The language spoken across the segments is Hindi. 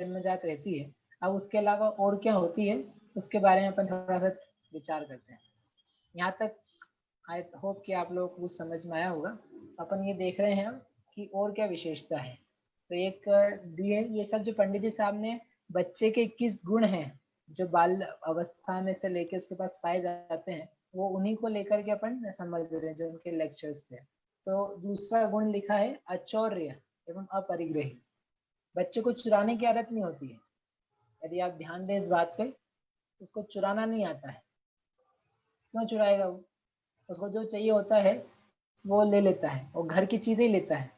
जन्मजात रहती है। अब उसके अलावा और क्या होती है उसके बारे में अपन थोड़ा सा विचार करते हैं। यहाँ तक आई होप कि आप लोगों को कुछ समझ में आया होगा। अपन ये देख रहे हैं अब कि और क्या विशेषता है। तो एक दिए ये सब जो पंडित जी साहब ने बच्चे के 21 गुण हैं जो बाल अवस्था में से लेके उसके पास पाए जाते हैं, वो उन्हीं को लेकर के अपन समझ रहे हैं जो उनके लेक्चर्स थे। तो दूसरा गुण लिखा है अचौर्य एवं अपरिग्रही। बच्चे को चुराने की आदत नहीं होती है। यदि आप ध्यान दें इस बात पे, उसको चुराना नहीं आता है। क्यों चुराएगा वो? उसको जो चाहिए होता है वो ले लेता है और घर की चीजें ही लेता है।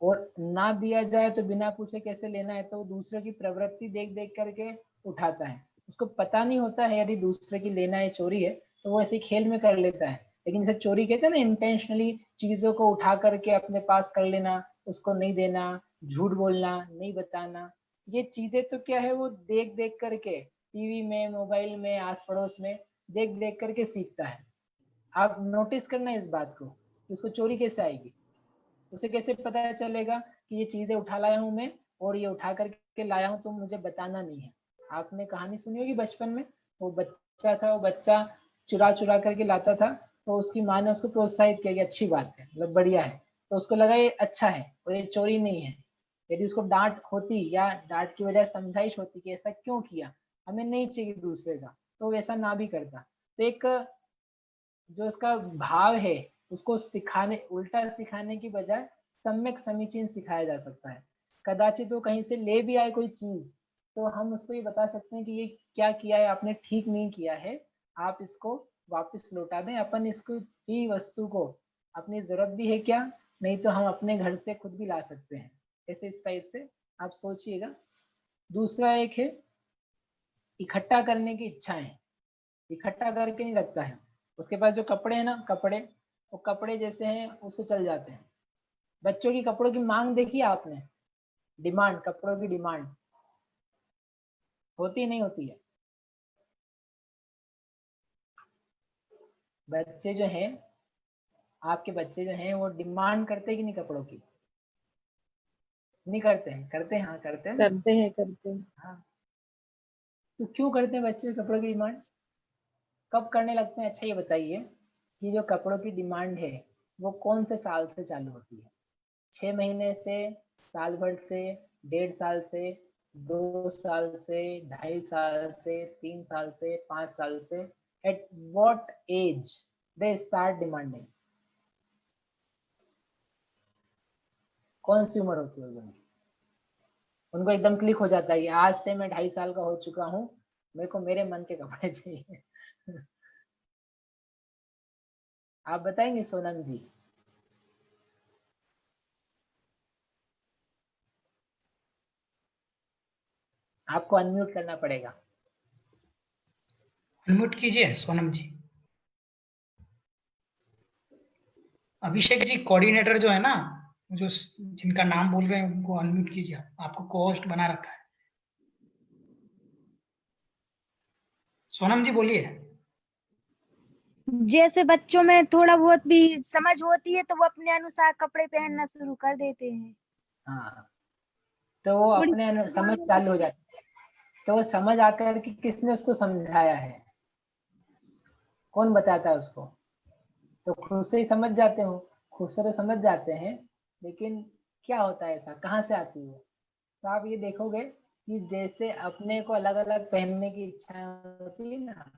और ना दिया जाए तो बिना पूछे कैसे लेना है, तो दूसरे की प्रवृत्ति देख देख करके उठाता है। उसको पता नहीं होता है यदि दूसरे की लेना है चोरी है, तो वो ऐसे खेल में कर लेता है। लेकिन जैसे चोरी कहते हैं ना, इंटेंशनली चीजों को उठा करके अपने पास कर लेना, उसको नहीं देना, झूठ बोलना, नहीं बताना, ये चीजें तो क्या है वो देख देख करके टीवी में, मोबाइल में, आस पड़ोस में देख देख करके सीखता है। आप नोटिस करना इस बात को कि उसको चोरी कैसे आएगी। उसे कैसे पता चलेगा कि ये चीजें उठा लाया हूँ मैं और ये उठा करके लाया हूँ तो मुझे बताना नहीं है। आपने कहानी सुनी होगी बचपन में, वो बच्चा था, वो बच्चा चुरा चुरा करके लाता था, तो उसकी माँ ने उसको प्रोत्साहित किया कि अच्छी बात है, मतलब बढ़िया है। तो उसको लगा ये अच्छा है और ये चोरी नहीं है। यदि उसको डांट होती या डांट की वजह समझाइश होती कि ऐसा क्यों किया, हमें नहीं चाहिए दूसरे का, तो वैसा ना भी करता। तो एक जो उसका भाव है उसको सिखाने, उल्टा सिखाने की बजाय सम्यक समीचीन सिखाया जा सकता है। कदाचित वो कहीं से ले भी आए कोई चीज, तो हम उसको ये बता सकते हैं कि ये क्या किया है आपने, ठीक नहीं किया है, आप इसको वापस लौटा दें। अपन इसको ही वस्तु को अपनी जरूरत भी है क्या, नहीं तो हम अपने घर से खुद भी ला सकते हैं। ऐसे इस टाइप से आप सोचिएगा। दूसरा एक है इकट्ठा करने की इच्छाएं। इकट्ठा करके नहीं रखता है। उसके पास जो कपड़े हैं ना, कपड़े, वो कपड़े जैसे हैं उसको चल जाते हैं। बच्चों की कपड़ों की मांग देखी आपने? डिमांड, कपड़ों की डिमांड होती नहीं होती है? बच्चे जो हैं, आपके बच्चे जो हैं वो डिमांड करते हैं कि नहीं कपड़ों की? नहीं करते हैं? करते हैं, हाँ करते हैं ना। करते हैं करते हैं। हाँ, तो क्यों करते हैं बच्चे कपड़ों की डिमांड? कब करने लगते हैं? अच्छा ये बताइए कि जो कपड़ों की डिमांड है वो कौन से साल से चालू होती है? 6 महीने से, साल भर से, 1.5 साल से, 2 साल से, 2.5 साल से, 3 साल से, 5 साल से? At what age they start demanding? कौन सी उम्र होती है उनकी? उनको एकदम क्लिक हो जाता है कि आज से मैं 2.5 साल का हो चुका हूँ, मेरे को मेरे मन के कपड़े चाहिए। आप बताएंगे सोनम जी? आपको अनम्यूट करना पड़ेगा। अनम्यूट कीजिए सोनम जी। अभिषेक जी कोऑर्डिनेटर जो है ना, जो जिनका नाम बोल रहे हैं उनको अनम्यूट कीजिए। आपको को होस्ट बना रखा है। सोनम जी बोलिए। जैसे बच्चों में थोड़ा बहुत भी समझ होती है तो वो अपने अनुसार कपड़े पहनना शुरू कर देते हैं। हाँ, तो वो थोड़ी अपने समझ जबान चालू हो जाती है। तो वो समझ आकर के किसने उसको समझाया है? कौन बताता है उसको? तो खुद से ही समझ जाते हो, खुद से तो समझ जाते हैं, लेकिन क्या होता है, ऐसा कहाँ से आती है? तो आप ये देखोगे कि जैसे अपने को अलग अलग पहनने की इच्छा होती है ना,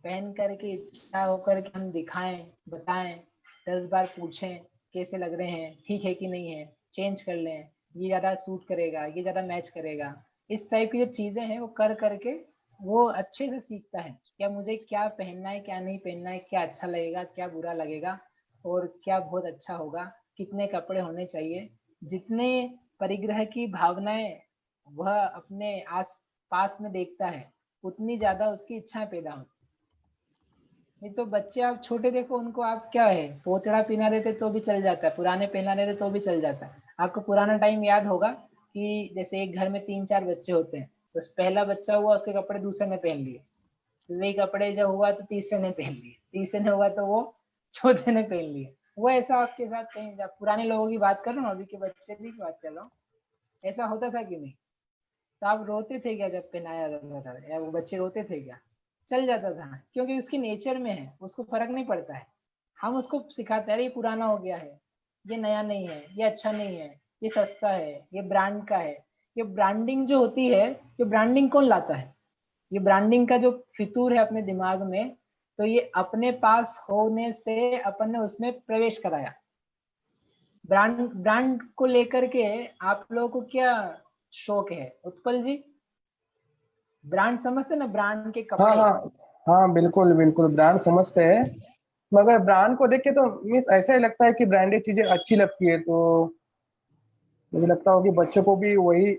पहन करके इच्छा होकर के हम दिखाएं, बताएं, 10 बार पूछें कैसे लग रहे हैं, ठीक है कि नहीं है, चेंज कर लें, ये ज़्यादा सूट करेगा, ये ज़्यादा मैच करेगा। इस टाइप की जो चीज़ें हैं वो कर करके वो अच्छे से सीखता है क्या मुझे क्या पहनना है, क्या नहीं पहनना है, क्या अच्छा लगेगा, क्या बुरा लगेगा, और क्या बहुत अच्छा होगा, कितने कपड़े होने चाहिए। जितने परिग्रह की भावनाएं वह अपने आस पास में देखता है, उतनी ज़्यादा उसकी इच्छाएं पैदा होती। नहीं तो बच्चे आप छोटे देखो, उनको आप क्या है, पोतड़ा पहना देते तो भी चल जाता है, पुराने पहना देते तो भी चल जाता है। आपको पुराना टाइम याद होगा कि जैसे एक घर में 3-4 बच्चे होते हैं, तो पहला बच्चा हुआ उसके कपड़े दूसरे ने पहन लिए, फिर वही कपड़े जब हुआ तो तीसरे ने पहन लिए, तीसरे ने हुआ तो वो चौथे ने पहन लिए। वो ऐसा आपके साथ कहीं, जब पुराने लोगों की बात कर रहा हूँ, अभी के बच्चे की बात कर रहा हूँ, ऐसा होता था कि नहीं? तो आप रोते थे क्या जब पहनाया जाता था, या वो बच्चे रोते थे क्या? चल जाता था, क्योंकि उसकी नेचर में है, उसको फर्क नहीं पड़ता है। हम उसको सिखाते हैं, अरे ये पुराना हो गया है, ये नया नहीं है, ये अच्छा नहीं है, ये सस्ता है, ये ब्रांड का है। ये ब्रांडिंग जो होती है, ये ब्रांडिंग कौन लाता है? ये ब्रांडिंग का जो फितूर है अपने दिमाग में, तो ये अपने पास होने से अपन ने उसमें प्रवेश कराया। ब्रांड ब्रांड को लेकर के आप लोगों को क्या शौक है उत्पल जी? ब्रांड समझते ना, ब्रांड के हाँ कपड़े। हाँ हाँ, बिल्कुल बिल्कुल ब्रांड समझते हैं, मगर ब्रांड को देख के तो मीन्स ऐसा ही लगता है कि ब्रांडेड चीजें अच्छी लगती है, तो मुझे लगता हो कि बच्चों को भी वही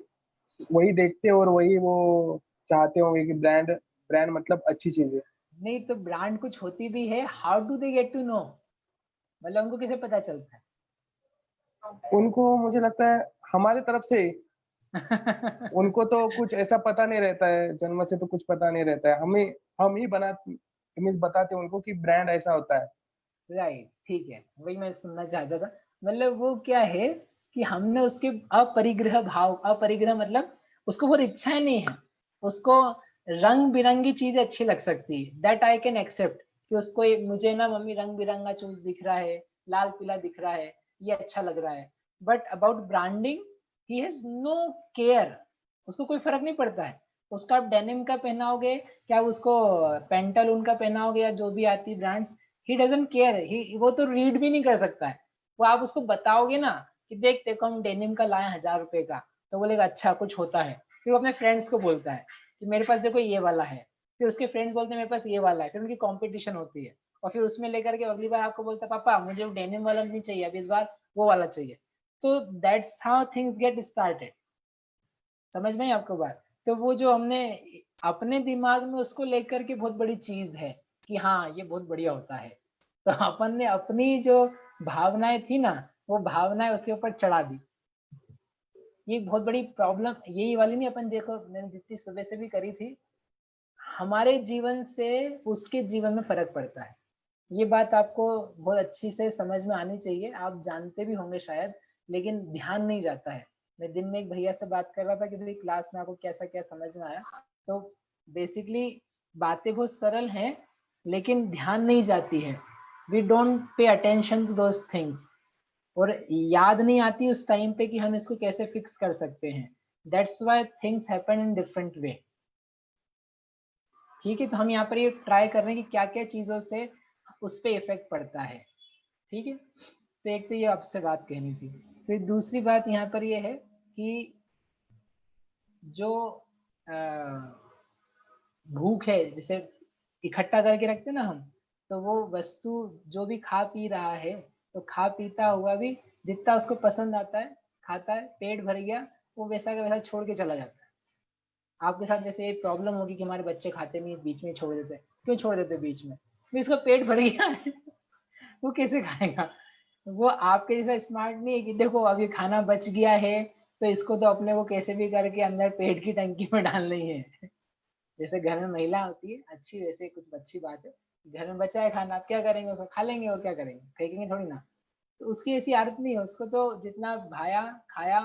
वही देखते और वही वो चाहते होंगे कि ब्रांड ब्रांड मतलब अच्छी चीज है। नहीं तो ब्रांड कुछ होती भी है, how do they get to know? मतलब उनको कैसे पता चलता उनको मुझे लगता है हमारे तरफ से है? उनको तो कुछ ऐसा पता नहीं रहता है, जन्म से तो कुछ पता नहीं रहता है, हम ही बना मीन्स बताते हैं उनको कि ब्रांड ऐसा होता है। राइट, ठीक है, वही मैं सुनना चाहता था। मतलब वो क्या है कि हमने उसके अपरिग्रह भाव, अपरिग्रह मतलब उसको बहुत इच्छाएं नहीं है, उसको रंग बिरंगी चीजें अच्छी लग सकती है, दैट आई कैन एक्सेप्ट, कि उसको मुझे ना मम्मी रंग बिरंगा चूज दिख रहा है, लाल पीला दिख रहा है, ये अच्छा लग रहा है। But about branding he has no care, उसको कोई फर्क नहीं पड़ता है। उसको आप डेनिम का पहनाओगे, क्या उसको पेंटालून का पहनाओगे, या जो भी आती ब्रांड्स, ही डजंट केयर, ही वो तो रीड भी नहीं कर सकता है। वो आप उसको बताओगे ना कि देख देखो हम डेनिम का लाए 1000 रुपए का, तो बोलेगा अच्छा कुछ होता है। फिर वो अपने फ्रेंड्स को बोलता है कि मेरे पास देखो ये वाला है, फिर उसके फ्रेंड्स बोलते हैं मेरे पास ये वाला है, फिर उनकी कॉम्पिटिशन होती है, और फिर उसमें लेकर के अगली बार आपको बोलता है पापा मुझे वो डेनिम वाला नहीं चाहिए, अब इस बार वो वाला चाहिए। तो that's how things get started. समझ में आई आपको बात? तो वो जो हमने अपने दिमाग में उसको लेकर के बहुत बड़ी चीज है कि हाँ ये बहुत बढ़िया होता है, तो अपन ने अपनी जो भावनाएं थी ना, वो भावनाएं उसके ऊपर चढ़ा दी। ये बहुत बड़ी प्रॉब्लम यही वाली नहीं, अपन देखो मैंने जितनी सुबह से भी करी थी, हमारे जीवन से उसके जीवन में फर्क पड़ता है। ये बात आपको बहुत अच्छी से समझ में आनी चाहिए, आप जानते भी होंगे शायद, लेकिन ध्यान नहीं जाता है। मैं दिन में एक भैया से बात कर रहा था कि भाई क्लास में आपको कैसा क्या समझ में आया, तो बेसिकली बातें बहुत सरल हैं, लेकिन ध्यान नहीं जाती है। We don't pay attention to those things, और याद नहीं आती उस टाइम पे कि हम इसको कैसे फिक्स कर सकते हैं। That's why things happen in different way. ठीक है, तो हम यहाँ पर ये ट्राई कर रहे हैं कि क्या क्या चीज़ों से उस पर इफेक्ट पड़ता है। ठीक है, तो एक तो ये आपसे बात कहनी थी। फिर दूसरी बात यहाँ पर ये है कि जो भूख है, जिसे इकट्ठा करके रखते ना हम, तो वो वस्तु जो भी खा पी रहा है, तो खा पीता हुआ भी जितना उसको पसंद आता है खाता है, पेट भर गया, वो वैसा का वैसा छोड़ के चला जाता है। आपके साथ जैसे ये प्रॉब्लम होगी कि हमारे बच्चे खाते नहीं, बीच में छोड़ देते, क्यों छोड़ देते बीच में? तो इसका पेट भर गया है, वो कैसे खाएगा? वो आपके जैसा स्मार्ट नहीं है कि देखो अब ये खाना बच गया है, तो इसको तो अपने को कैसे भी करके अंदर पेट की टंकी में डालनी है। जैसे घर में महिला होती है अच्छी, वैसे कुछ अच्छी बात है, घर में बचा है खाना, आप क्या करेंगे? उसको खा लेंगे, और क्या करेंगे, फेंकेंगे थोड़ी ना। तो उसकी ऐसी आदत नहीं है, उसको तो जितना भाया खाया,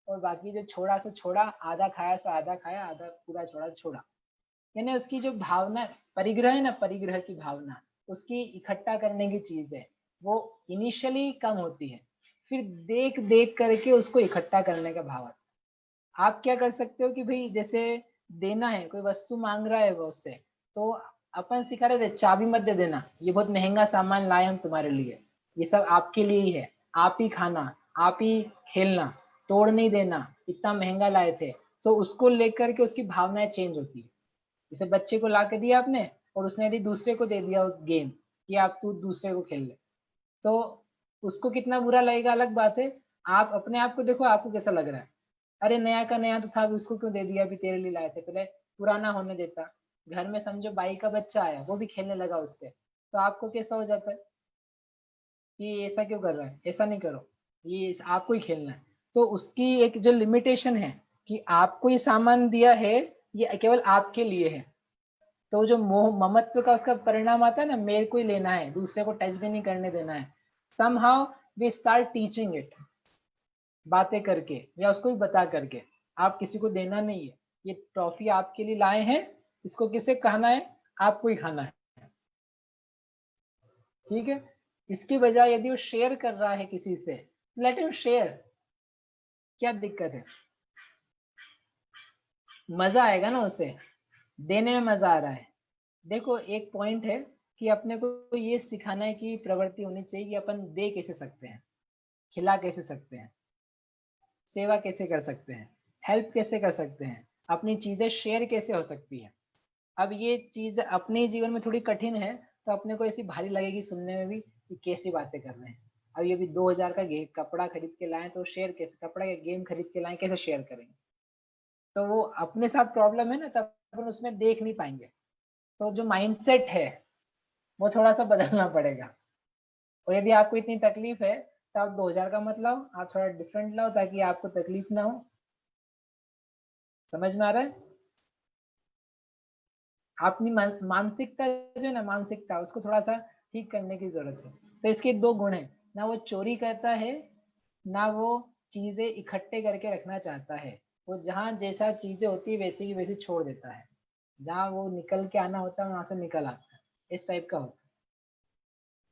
और बाकी जो छोड़ा सो छोड़ा, आधा खाया सो आधा खाया, आधा पूरा छोड़ा छोड़ा। यानी उसकी जो भावना परिग्रह है ना, परिग्रह की भावना, उसकी इकट्ठा करने की चीज है, वो इनिशियली कम होती है, फिर देख देख करके उसको इकट्ठा करने का भाव आता है। आप क्या कर सकते हो कि भाई जैसे देना है, कोई वस्तु मांग रहा है वो उससे, तो अपन सिखा रहे थे चाबी मत दे देना, ये बहुत महंगा सामान लाए हम तुम्हारे लिए, ये सब आपके लिए ही है, आप ही खाना, आप ही खेलना, तोड़ नहीं देना, इतना महंगा लाए थे। तो उसको लेकर के उसकी भावनाएं चेंज होती है। जैसे बच्चे को ला के दिया आपने, और उसने यदि दूसरे को दे दिया गेम कि आप तू दूसरे को खेल ले, तो उसको कितना बुरा लगेगा अलग बात है। आप अपने आप को देखो, आपको कैसा लग रहा है? अरे नया का नया तो था, अभी उसको क्यों दे दिया, अभी तेरे लिए लाए थे, पहले पुराना होने देता। घर में समझो बाई का बच्चा आया, वो भी खेलने लगा उससे, तो आपको कैसा हो जाता है कि ऐसा क्यों कर रहा है, ऐसा नहीं करो, ये आपको ही खेलना है। तो उसकी एक जो लिमिटेशन है कि आपको ये सामान दिया है, ये केवल आपके लिए है, तो जो मोह ममत्व का उसका परिणाम आता है ना, मेरे को ही लेना है, दूसरे को टच भी नहीं करने देना है, somehow we start teaching it, बातें करके या उसको भी बता करके। आप किसी को देना नहीं है, ये ट्रॉफी आपके लिए लाए हैं, इसको किसे खाना है, आपको ही खाना है, ठीक है। इसके बजाय यदि वो शेयर कर रहा है किसी से, लेट हिम शेयर, क्या दिक्कत है, मजा आएगा ना उसे, देने में मजा आ रहा है। देखो एक पॉइंट है कि अपने को ये सिखाना है कि प्रवृत्ति होनी चाहिए कि अपन दे कैसे सकते हैं, खिला कैसे सकते हैं, सेवा कैसे कर सकते हैं, हेल्प कैसे कर सकते हैं, अपनी चीजें शेयर कैसे हो सकती है। अब ये चीज अपने जीवन में थोड़ी कठिन है तो अपने को ऐसी भारी लगेगी सुनने में भी कि कैसी बातें कर रहे हैं। अब ये भी 2000 का कपड़ा खरीद के लाए तो शेयर कैसे, कपड़ा का गेम खरीद के लाए कैसे शेयर करेंगे, तो वो अपने साथ प्रॉब्लम है ना, तब अपन उसमें देख नहीं पाएंगे। तो जो माइंडसेट है वो थोड़ा सा बदलना पड़ेगा। और यदि आपको इतनी तकलीफ है तो आप 2000 का मत लाओ, आप थोड़ा डिफरेंट लाओ ताकि आपको तकलीफ ना हो। समझ में आ रहा है? अपनी मानसिकता जो है ना, मानसिकता उसको थोड़ा सा ठीक करने की जरूरत है। तो इसके दो गुण है, ना वो चोरी करता है, ना वो चीजें इकट्ठे करके रखना चाहता है। वो जहाँ जैसा चीजें होती है वैसे ही वैसे छोड़ देता है, जहाँ वो निकल के आना होता है वहां से निकल आता है, इस टाइप का होता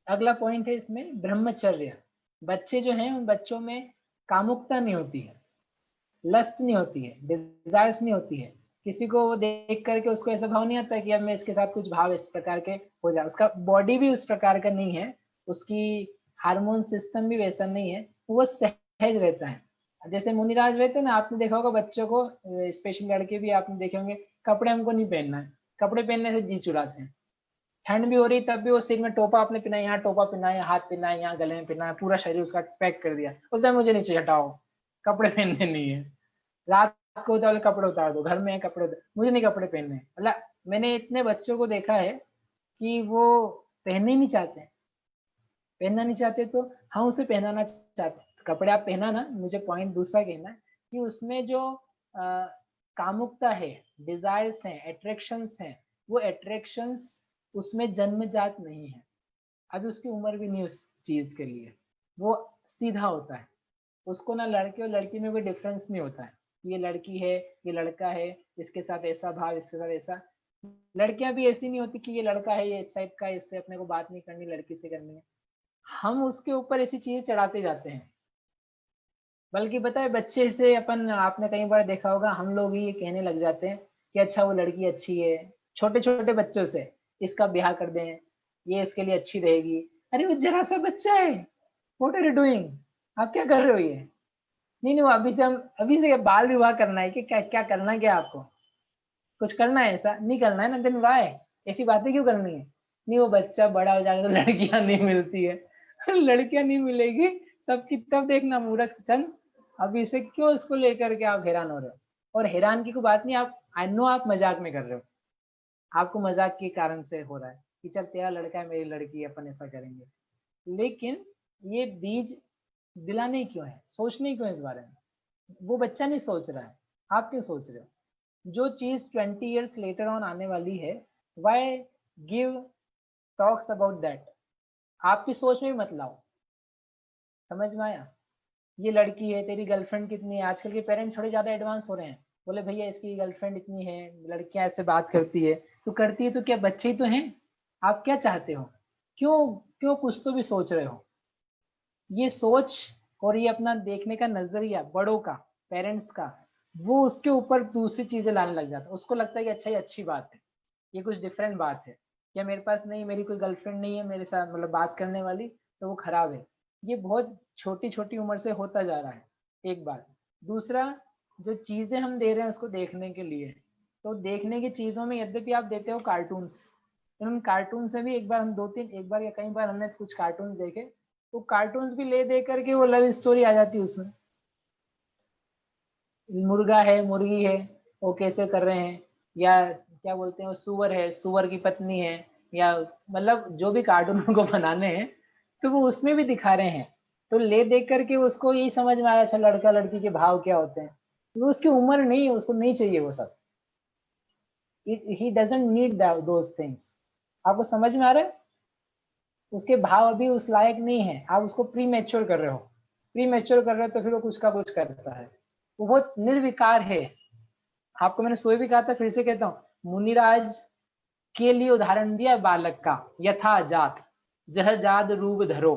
है। अगला पॉइंट है इसमें ब्रह्मचर्य। बच्चे जो हैं उन बच्चों में कामुकता नहीं होती है, लस्ट नहीं होती है, डिजायर्स नहीं होती है। किसी को वो देख करके उसको ऐसा भाव नहीं आता कि अब मैं इसके साथ कुछ भाव इस प्रकार के हो जाए। उसका बॉडी भी उस प्रकार का नहीं है, उसकी हार्मोन सिस्टम भी वैसा नहीं है, वो सहज रहता है। जैसे मुनिराज रहते हैं ना, आपने देखा होगा बच्चों को, स्पेशली लड़के भी आपने देखे होंगे, कपड़े हमको नहीं पहनना है, कपड़े पहनने से जी चुराते हैं। ठंड भी हो रही तब भी वो सिर में टोपा आपने पहना है, यहाँ टोपा पहना है, यहाँ हाथ पहना है, यहाँ गले में पहना है, पूरा शरीर उसका पैक कर दिया, बोलता है मुझे नीचे हटाओ, कपड़े पहनने नहीं है। रात को होता है कपड़े उतार दो, घर में है कपड़े मुझे नहीं कपड़े पहनने। मतलब मैंने इतने बच्चों को देखा है कि वो पहनने ही नहीं चाहते, पहनना नहीं चाहते तो हम उसे पहनाना चाहते। कपड़े आप पहना ना, मुझे पॉइंट दूसरा कहना है कि उसमें जो कामुकता है, डिजायर्स हैं, अट्रैक्शंस हैं, वो अट्रैक्शंस उसमें जन्मजात नहीं है, अभी उसकी उम्र भी नहीं उस चीज के लिए, वो सीधा होता है। उसको ना लड़के और लड़की में कोई डिफरेंस नहीं होता है, ये लड़की है ये लड़का है, इसके साथ ऐसा भाव इसके साथ ऐसा। लड़कियां भी ऐसी नहीं होती कि ये लड़का है ये इस टाइप का, इससे अपने को बात नहीं करनी, लड़की से करनी है। हम उसके ऊपर ऐसी चीजें चढ़ाते जाते हैं। बल्कि बताए बच्चे से अपन, आपने कई बार देखा होगा, हम लोग ही ये कहने लग जाते हैं कि अच्छा वो लड़की अच्छी है, छोटे छोटे बच्चों से, इसका ब्याह कर दें, ये इसके लिए अच्छी रहेगी। अरे वो जरा सा बच्चा है, व्हाट आर यू डूइंग, आप क्या कर रहे हो ये। नहीं नहीं, वो अभी से, हम अभी से बाल विवाह करना है कि क्या, क्या करना, क्या आपको कुछ करना है, ऐसा नहीं करना है ना, देन वाई ऐसी बातें क्यों करनी है। नहीं वो बच्चा बड़ा हो जाएगा तो लड़कियां नहीं मिलती है लड़कियां नहीं मिलेगी तब की तब देखना मूर्ख चंद, अभी से क्यों इसको लेकर के आप हैरान हो रहे हो। और हैरान की कोई बात नहीं, आप आई नो आप मजाक में कर रहे हो, आपको मजाक के कारण से हो रहा है कि चल तेरा लड़का है मेरी लड़की है, अपन ऐसा करेंगे। लेकिन ये बीज दिलाने क्यों है, सोचने क्यों इस बारे में, वो बच्चा नहीं सोच रहा है, आप क्यों सोच रहे हो। जो चीज 20 ईयर्स लेटर ऑन आने वाली है, why give talks about that, आपकी सोच में भी मत लाओ। समझ में आया? ये लड़की है, तेरी गर्लफ्रेंड कितनी है, आजकल के पेरेंट्स थोड़े ज्यादा एडवांस हो रहे हैं, बोले भैया इसकी गर्लफ्रेंड इतनी है, लड़कियां ऐसे बात करती है, तो करती है तो क्या, बच्चे ही तो हैं, आप क्या चाहते हो, क्यों क्यों कुछ तो भी सोच रहे हो। ये सोच और ये अपना देखने का नजरिया बड़ों का, पेरेंट्स का, वो उसके ऊपर दूसरी चीजें लाने लग जाता है। उसको लगता है कि अच्छा ये अच्छी बात है, ये कुछ डिफरेंट बात है, या मेरे पास नहीं, मेरी कोई गर्लफ्रेंड नहीं है मेरे साथ मतलब बात करने वाली, तो वो खराब है। ये बहुत छोटी छोटी उम्र से होता जा रहा है, एक बात। दूसरा, जो चीजें हम दे रहे हैं उसको देखने के लिए, तो देखने की चीजों में यद्यपि आप देते हो कार्टून्स, उन कार्टून से भी एक बार हम एक बार या कई बार हमने कुछ कार्टून देखे, तो कार्टून्स भी ले दे करके वो लव स्टोरी आ जाती है उसमें, मुर्गा है मुर्गी है वो कैसे कर रहे हैं, या क्या बोलते हैं वो सुअर है सुअर की पत्नी है, या मतलब जो भी कार्टून को बनाने हैं तो वो उसमें भी दिखा रहे हैं। तो ले देख करके उसको यही समझ में आया अच्छा लड़का लड़की के भाव क्या होते हैं, वो उसकी उम्र नहीं है, उसको नहीं चाहिए वो सब, he doesn't need those things. आपको समझ में आ रहा है? उसके भाव अभी उस लायक नहीं है, आप उसको प्री मैच्योर कर रहे हो। प्री मैच्योर कर रहे हो तो फिर वो कुछ का कुछ करता है, वो बहुत निर्विकार है। आपको मैंने सोए भी कहा था, फिर से कहता हूँ, मुनिराज के लिए उदाहरण दिया बालक का, यथा जात जह जात रूप धरो,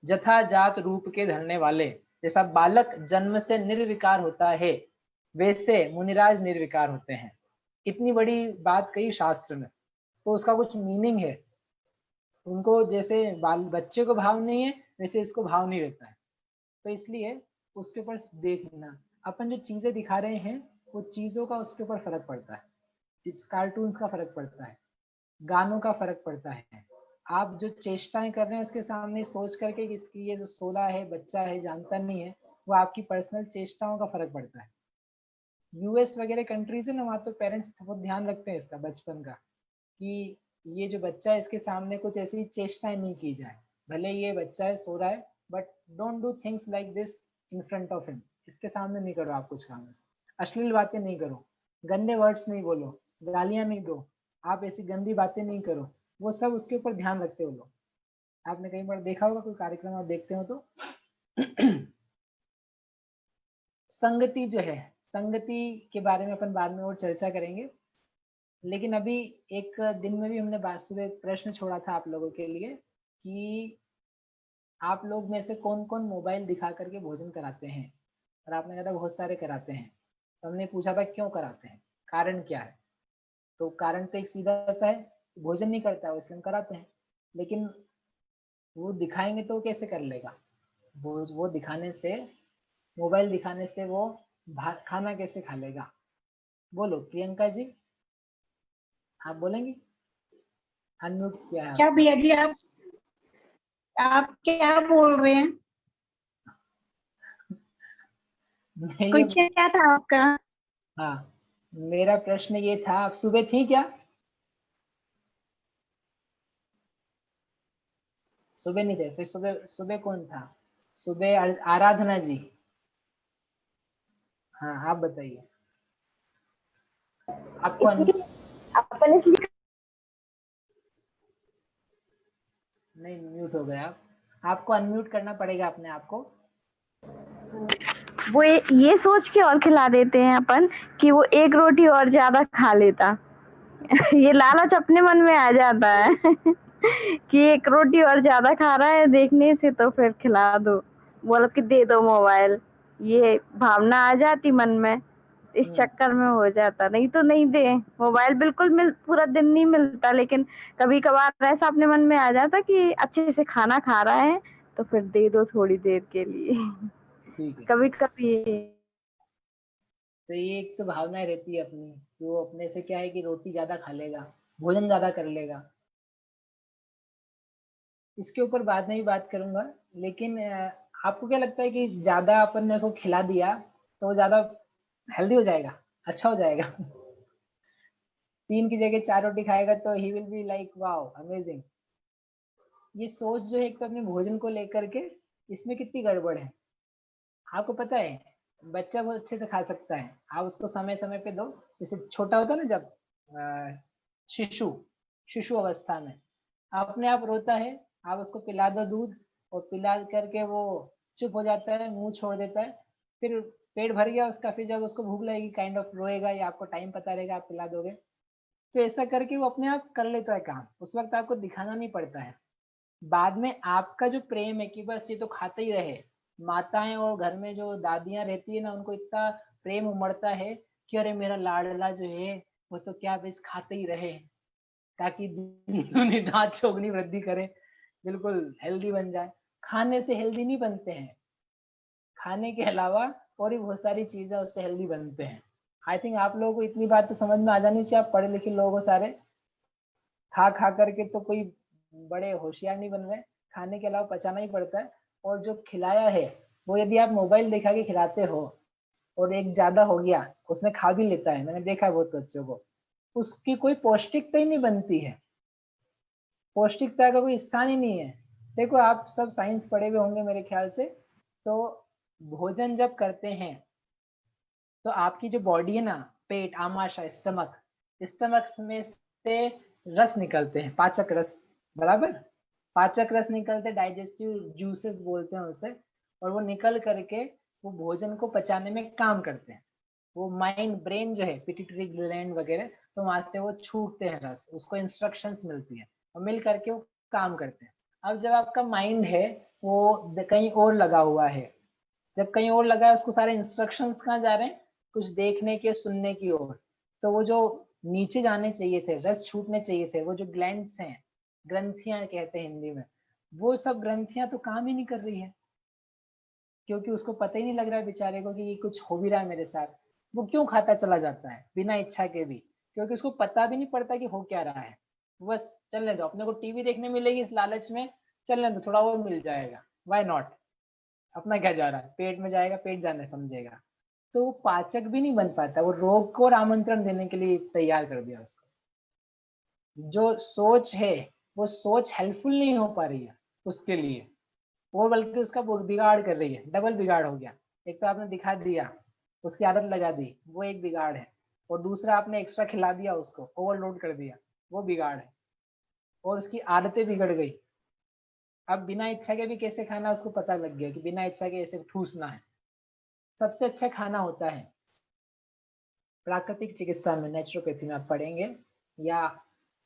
जथा जात रूप के धरने वाले। जैसा बालक जन्म से निर्विकार होता है, वैसे मुनिराज निर्विकार होते हैं। इतनी बड़ी बात कही शास्त्र में, तो उसका कुछ मीनिंग है। उनको जैसे बच्चे को भाव नहीं है, वैसे इसको भाव नहीं रहता है। तो इसलिए उसके ऊपर देखना, अपन जो चीजें दिखा रहे हैं वो चीजों का उसके ऊपर फर्क पड़ता है, इस कार्टून्स का फर्क पड़ता है, गानों का फर्क पड़ता है। आप जो चेष्टाएं कर रहे हैं उसके सामने सोच करके कि इसकी ये जो 16 है, बच्चा है, जानता नहीं है, वो आपकी पर्सनल चेष्टाओं का फर्क पड़ता है। यूएस वगैरह कंट्रीज है ना, वहाँ तो पेरेंट्स बहुत ध्यान रखते हैं इसका बचपन का, कि ये जो बच्चा है इसके सामने कुछ ऐसी चेष्टाएं नहीं की जाए। भले ये बच्चा है, सो रहा है, but don't do things like this in front of him. इसके सामने नहीं करो आप कुछ काम, अश्लील बातें नहीं करो, गंदे वर्ड्स नहीं बोलो, गालियां नहीं दो, आप ऐसी गंदी बातें नहीं करो। वो सब उसके ऊपर ध्यान रखते हो लोग। आपने कई बार देखा होगा, कोई कार्यक्रम आप देखते हो तो संगति जो है, संगति के बारे में अपन बाद में और चर्चा करेंगे। लेकिन अभी एक दिन में भी हमने सुबह प्रश्न छोड़ा था आप लोगों के लिए कि आप लोग में से कौन कौन मोबाइल दिखा करके भोजन कराते हैं, और आपने कहा था बहुत सारे कराते हैं। तो हमने पूछा था क्यों कराते हैं, कारण क्या है। तो कारण तो एक सीधा सा है, भोजन नहीं करता है इसलिए हम कराते हैं। लेकिन वो दिखाएंगे तो कैसे कर लेगा, वो दिखाने से, मोबाइल दिखाने से वो खाना कैसे खा लेगा। बोलो प्रियंका जी, आप बोलेंगी? अनम्यूट किया है क्या आपने। भैया जी, आप क्या बोल रहे हैं? क्वेश्चन क्या था आपका? हाँ, मेरा प्रश्न ये था, आप सुबह थी क्या? सुबह नहीं थे, फिर सुबह सुबह कौन था? सुबह आराधना जी। हाँ आप बताइए, आपको अपन इसलिए नहीं, म्यूट हो गया आप। आपको अनम्यूट करना पड़ेगा अपने आप को। वो ये सोच के और खिला देते हैं अपन कि वो एक रोटी और ज्यादा खा लेता। ये लालच अपने मन में आ जाता है कि एक रोटी और ज्यादा खा रहा है देखने से, तो फिर खिला दो, बोलो कि दे दो मोबाइल, ये भावना आ जाती मन में, इस चक्कर में हो जाता। नहीं तो नहीं दे मोबाइल, बिल्कुल पूरा दिन नहीं मिलता, लेकिन कभी कभार ऐसा अपने मन में आ जाता कि अच्छे से खाना खा रहा है तो फिर दे दो थोड़ी देर के लिए। ठीक है, कभी कभी तो ये एक तो भावना रहती है अपनी, वो अपने से क्या है कि रोटी ज्यादा खा लेगा, भोजन ज्यादा कर लेगा। इसके ऊपर बाद में भी बात करूंगा। लेकिन आपको क्या लगता है कि ज्यादा अपन ने उसको खिला दिया तो वो ज्यादा हेल्दी हो जाएगा, अच्छा हो जाएगा? 3 की जगह 4 रोटी खाएगा तो he will be like wow amazing. ये सोच जो है एक तो अपने भोजन को लेकर के, इसमें कितनी गड़बड़ है। आपको पता है बच्चा बहुत अच्छे से खा सकता है, आप उसको समय समय पे दो। जैसे छोटा होता है ना, जब शिशु शिशु अवस्था में अपने आप रोता है, आप उसको पिला दो दूध, और पिला करके वो चुप हो जाता है, मुंह छोड़ देता है, फिर पेट भर गया उसका, फिर जब उसको भूख लगेगी काइंड ऑफ रोएगा, या आपको टाइम पता रहेगा, आप पिला दोगे, तो ऐसा करके वो अपने आप कर लेता है काम। उस वक्त आपको दिखाना नहीं पड़ता है। बाद में आपका जो प्रेम है कि बस ये तो खाते ही रहे, माताएं और घर में जो दादियां रहती है ना, उनको इतना प्रेम उमड़ता है कि अरे मेरा लाडला जो है वो तो क्या बस खाते ही रहे, ताकि दांत चोगनी वृद्धि करे, बिल्कुल हेल्दी बन जाए। खाने से हेल्दी नहीं बनते हैं, खाने के अलावा और भी बहुत सारी चीजें उससे हेल्दी बनते हैं। आई थिंक आप लोगों को इतनी बात तो समझ में आ जानी चाहिए, आप पढ़े लिखे लोग हो सारे, खा खा करके तो कोई बड़े होशियार नहीं बन रहे, खाने के अलावा पचाना ही पड़ता है। और जो खिलाया है वो यदि आप मोबाइल दिखा के खिलाते हो और एक ज्यादा हो गया, उसने खा भी लेता है, मैंने देखा है बहुत बच्चों को, उसकी कोई पौष्टिकता ही नहीं बनती है, पौष्टिकता का कोई स्थान ही नहीं है। देखो आप सब साइंस पढ़े हुए होंगे मेरे ख्याल से, तो भोजन जब करते हैं तो आपकी जो बॉडी है ना, पेट, आमाशय, स्टमक, स्टमक में से रस निकलते हैं, पाचक रस, बराबर, पाचक रस निकलते, डाइजेस्टिव जूसेस बोलते हैं उसे, और वो निकल करके वो भोजन को पचाने में काम करते हैं। वो माइंड ब्रेन जो है पिट्यूटरी ग्लैंड वगैरह, तो वहां से वो छूटते हैं रस, उसको इंस्ट्रक्शंस मिलती है और मिल करके वो काम करते हैं। अब जब आपका माइंड है वो कहीं और लगा हुआ है, जब कहीं और लगा है उसको सारे इंस्ट्रक्शंस कहाँ जा रहे हैं, कुछ देखने के सुनने की ओर। तो वो जो नीचे जाने चाहिए थे, रस छूटने चाहिए थे, वो जो ग्लैंड्स हैं, ग्रंथियां कहते हैं हिंदी में, वो सब ग्रंथियां तो काम ही नहीं कर रही है, क्योंकि उसको पता ही नहीं लग रहा है बेचारे को कि ये कुछ हो भी रहा है मेरे साथ। वो क्यों खाता चला जाता है बिना इच्छा के भी, क्योंकि उसको पता भी नहीं पड़ता कि हो क्या रहा है। बस चलने दो, अपने को टीवी देखने मिलेगी इस लालच में, चलने दो, थोड़ा और मिल जाएगा, व्हाई नॉट, अपना क्या जा रहा है, पेट में जाएगा, पेट जाने समझेगा। तो वो पाचक भी नहीं बन पाता, वो रोग को और आमंत्रण देने के लिए तैयार कर दिया उसको। जो सोच है वो सोच हेल्पफुल नहीं हो पा रही है उसके लिए, वो बल्कि उसका बिगाड़ कर रही है, डबल बिगाड़ हो गया। एक तो आपने दिखा दिया, उसकी आदत लगा दी, वो एक बिगाड़ है, और दूसरा आपने एक्स्ट्रा खिला दिया उसको, ओवरलोड कर दिया, वो बिगाड़ है, और उसकी आदतें बिगड़ गई। अब बिना इच्छा के भी कैसे खाना उसको पता लग गया कि बिना इच्छा के ऐसे ठूसना है। सबसे अच्छा खाना होता है प्राकृतिक चिकित्सा में, नेचुरोपैथी में आप पढ़ेंगे या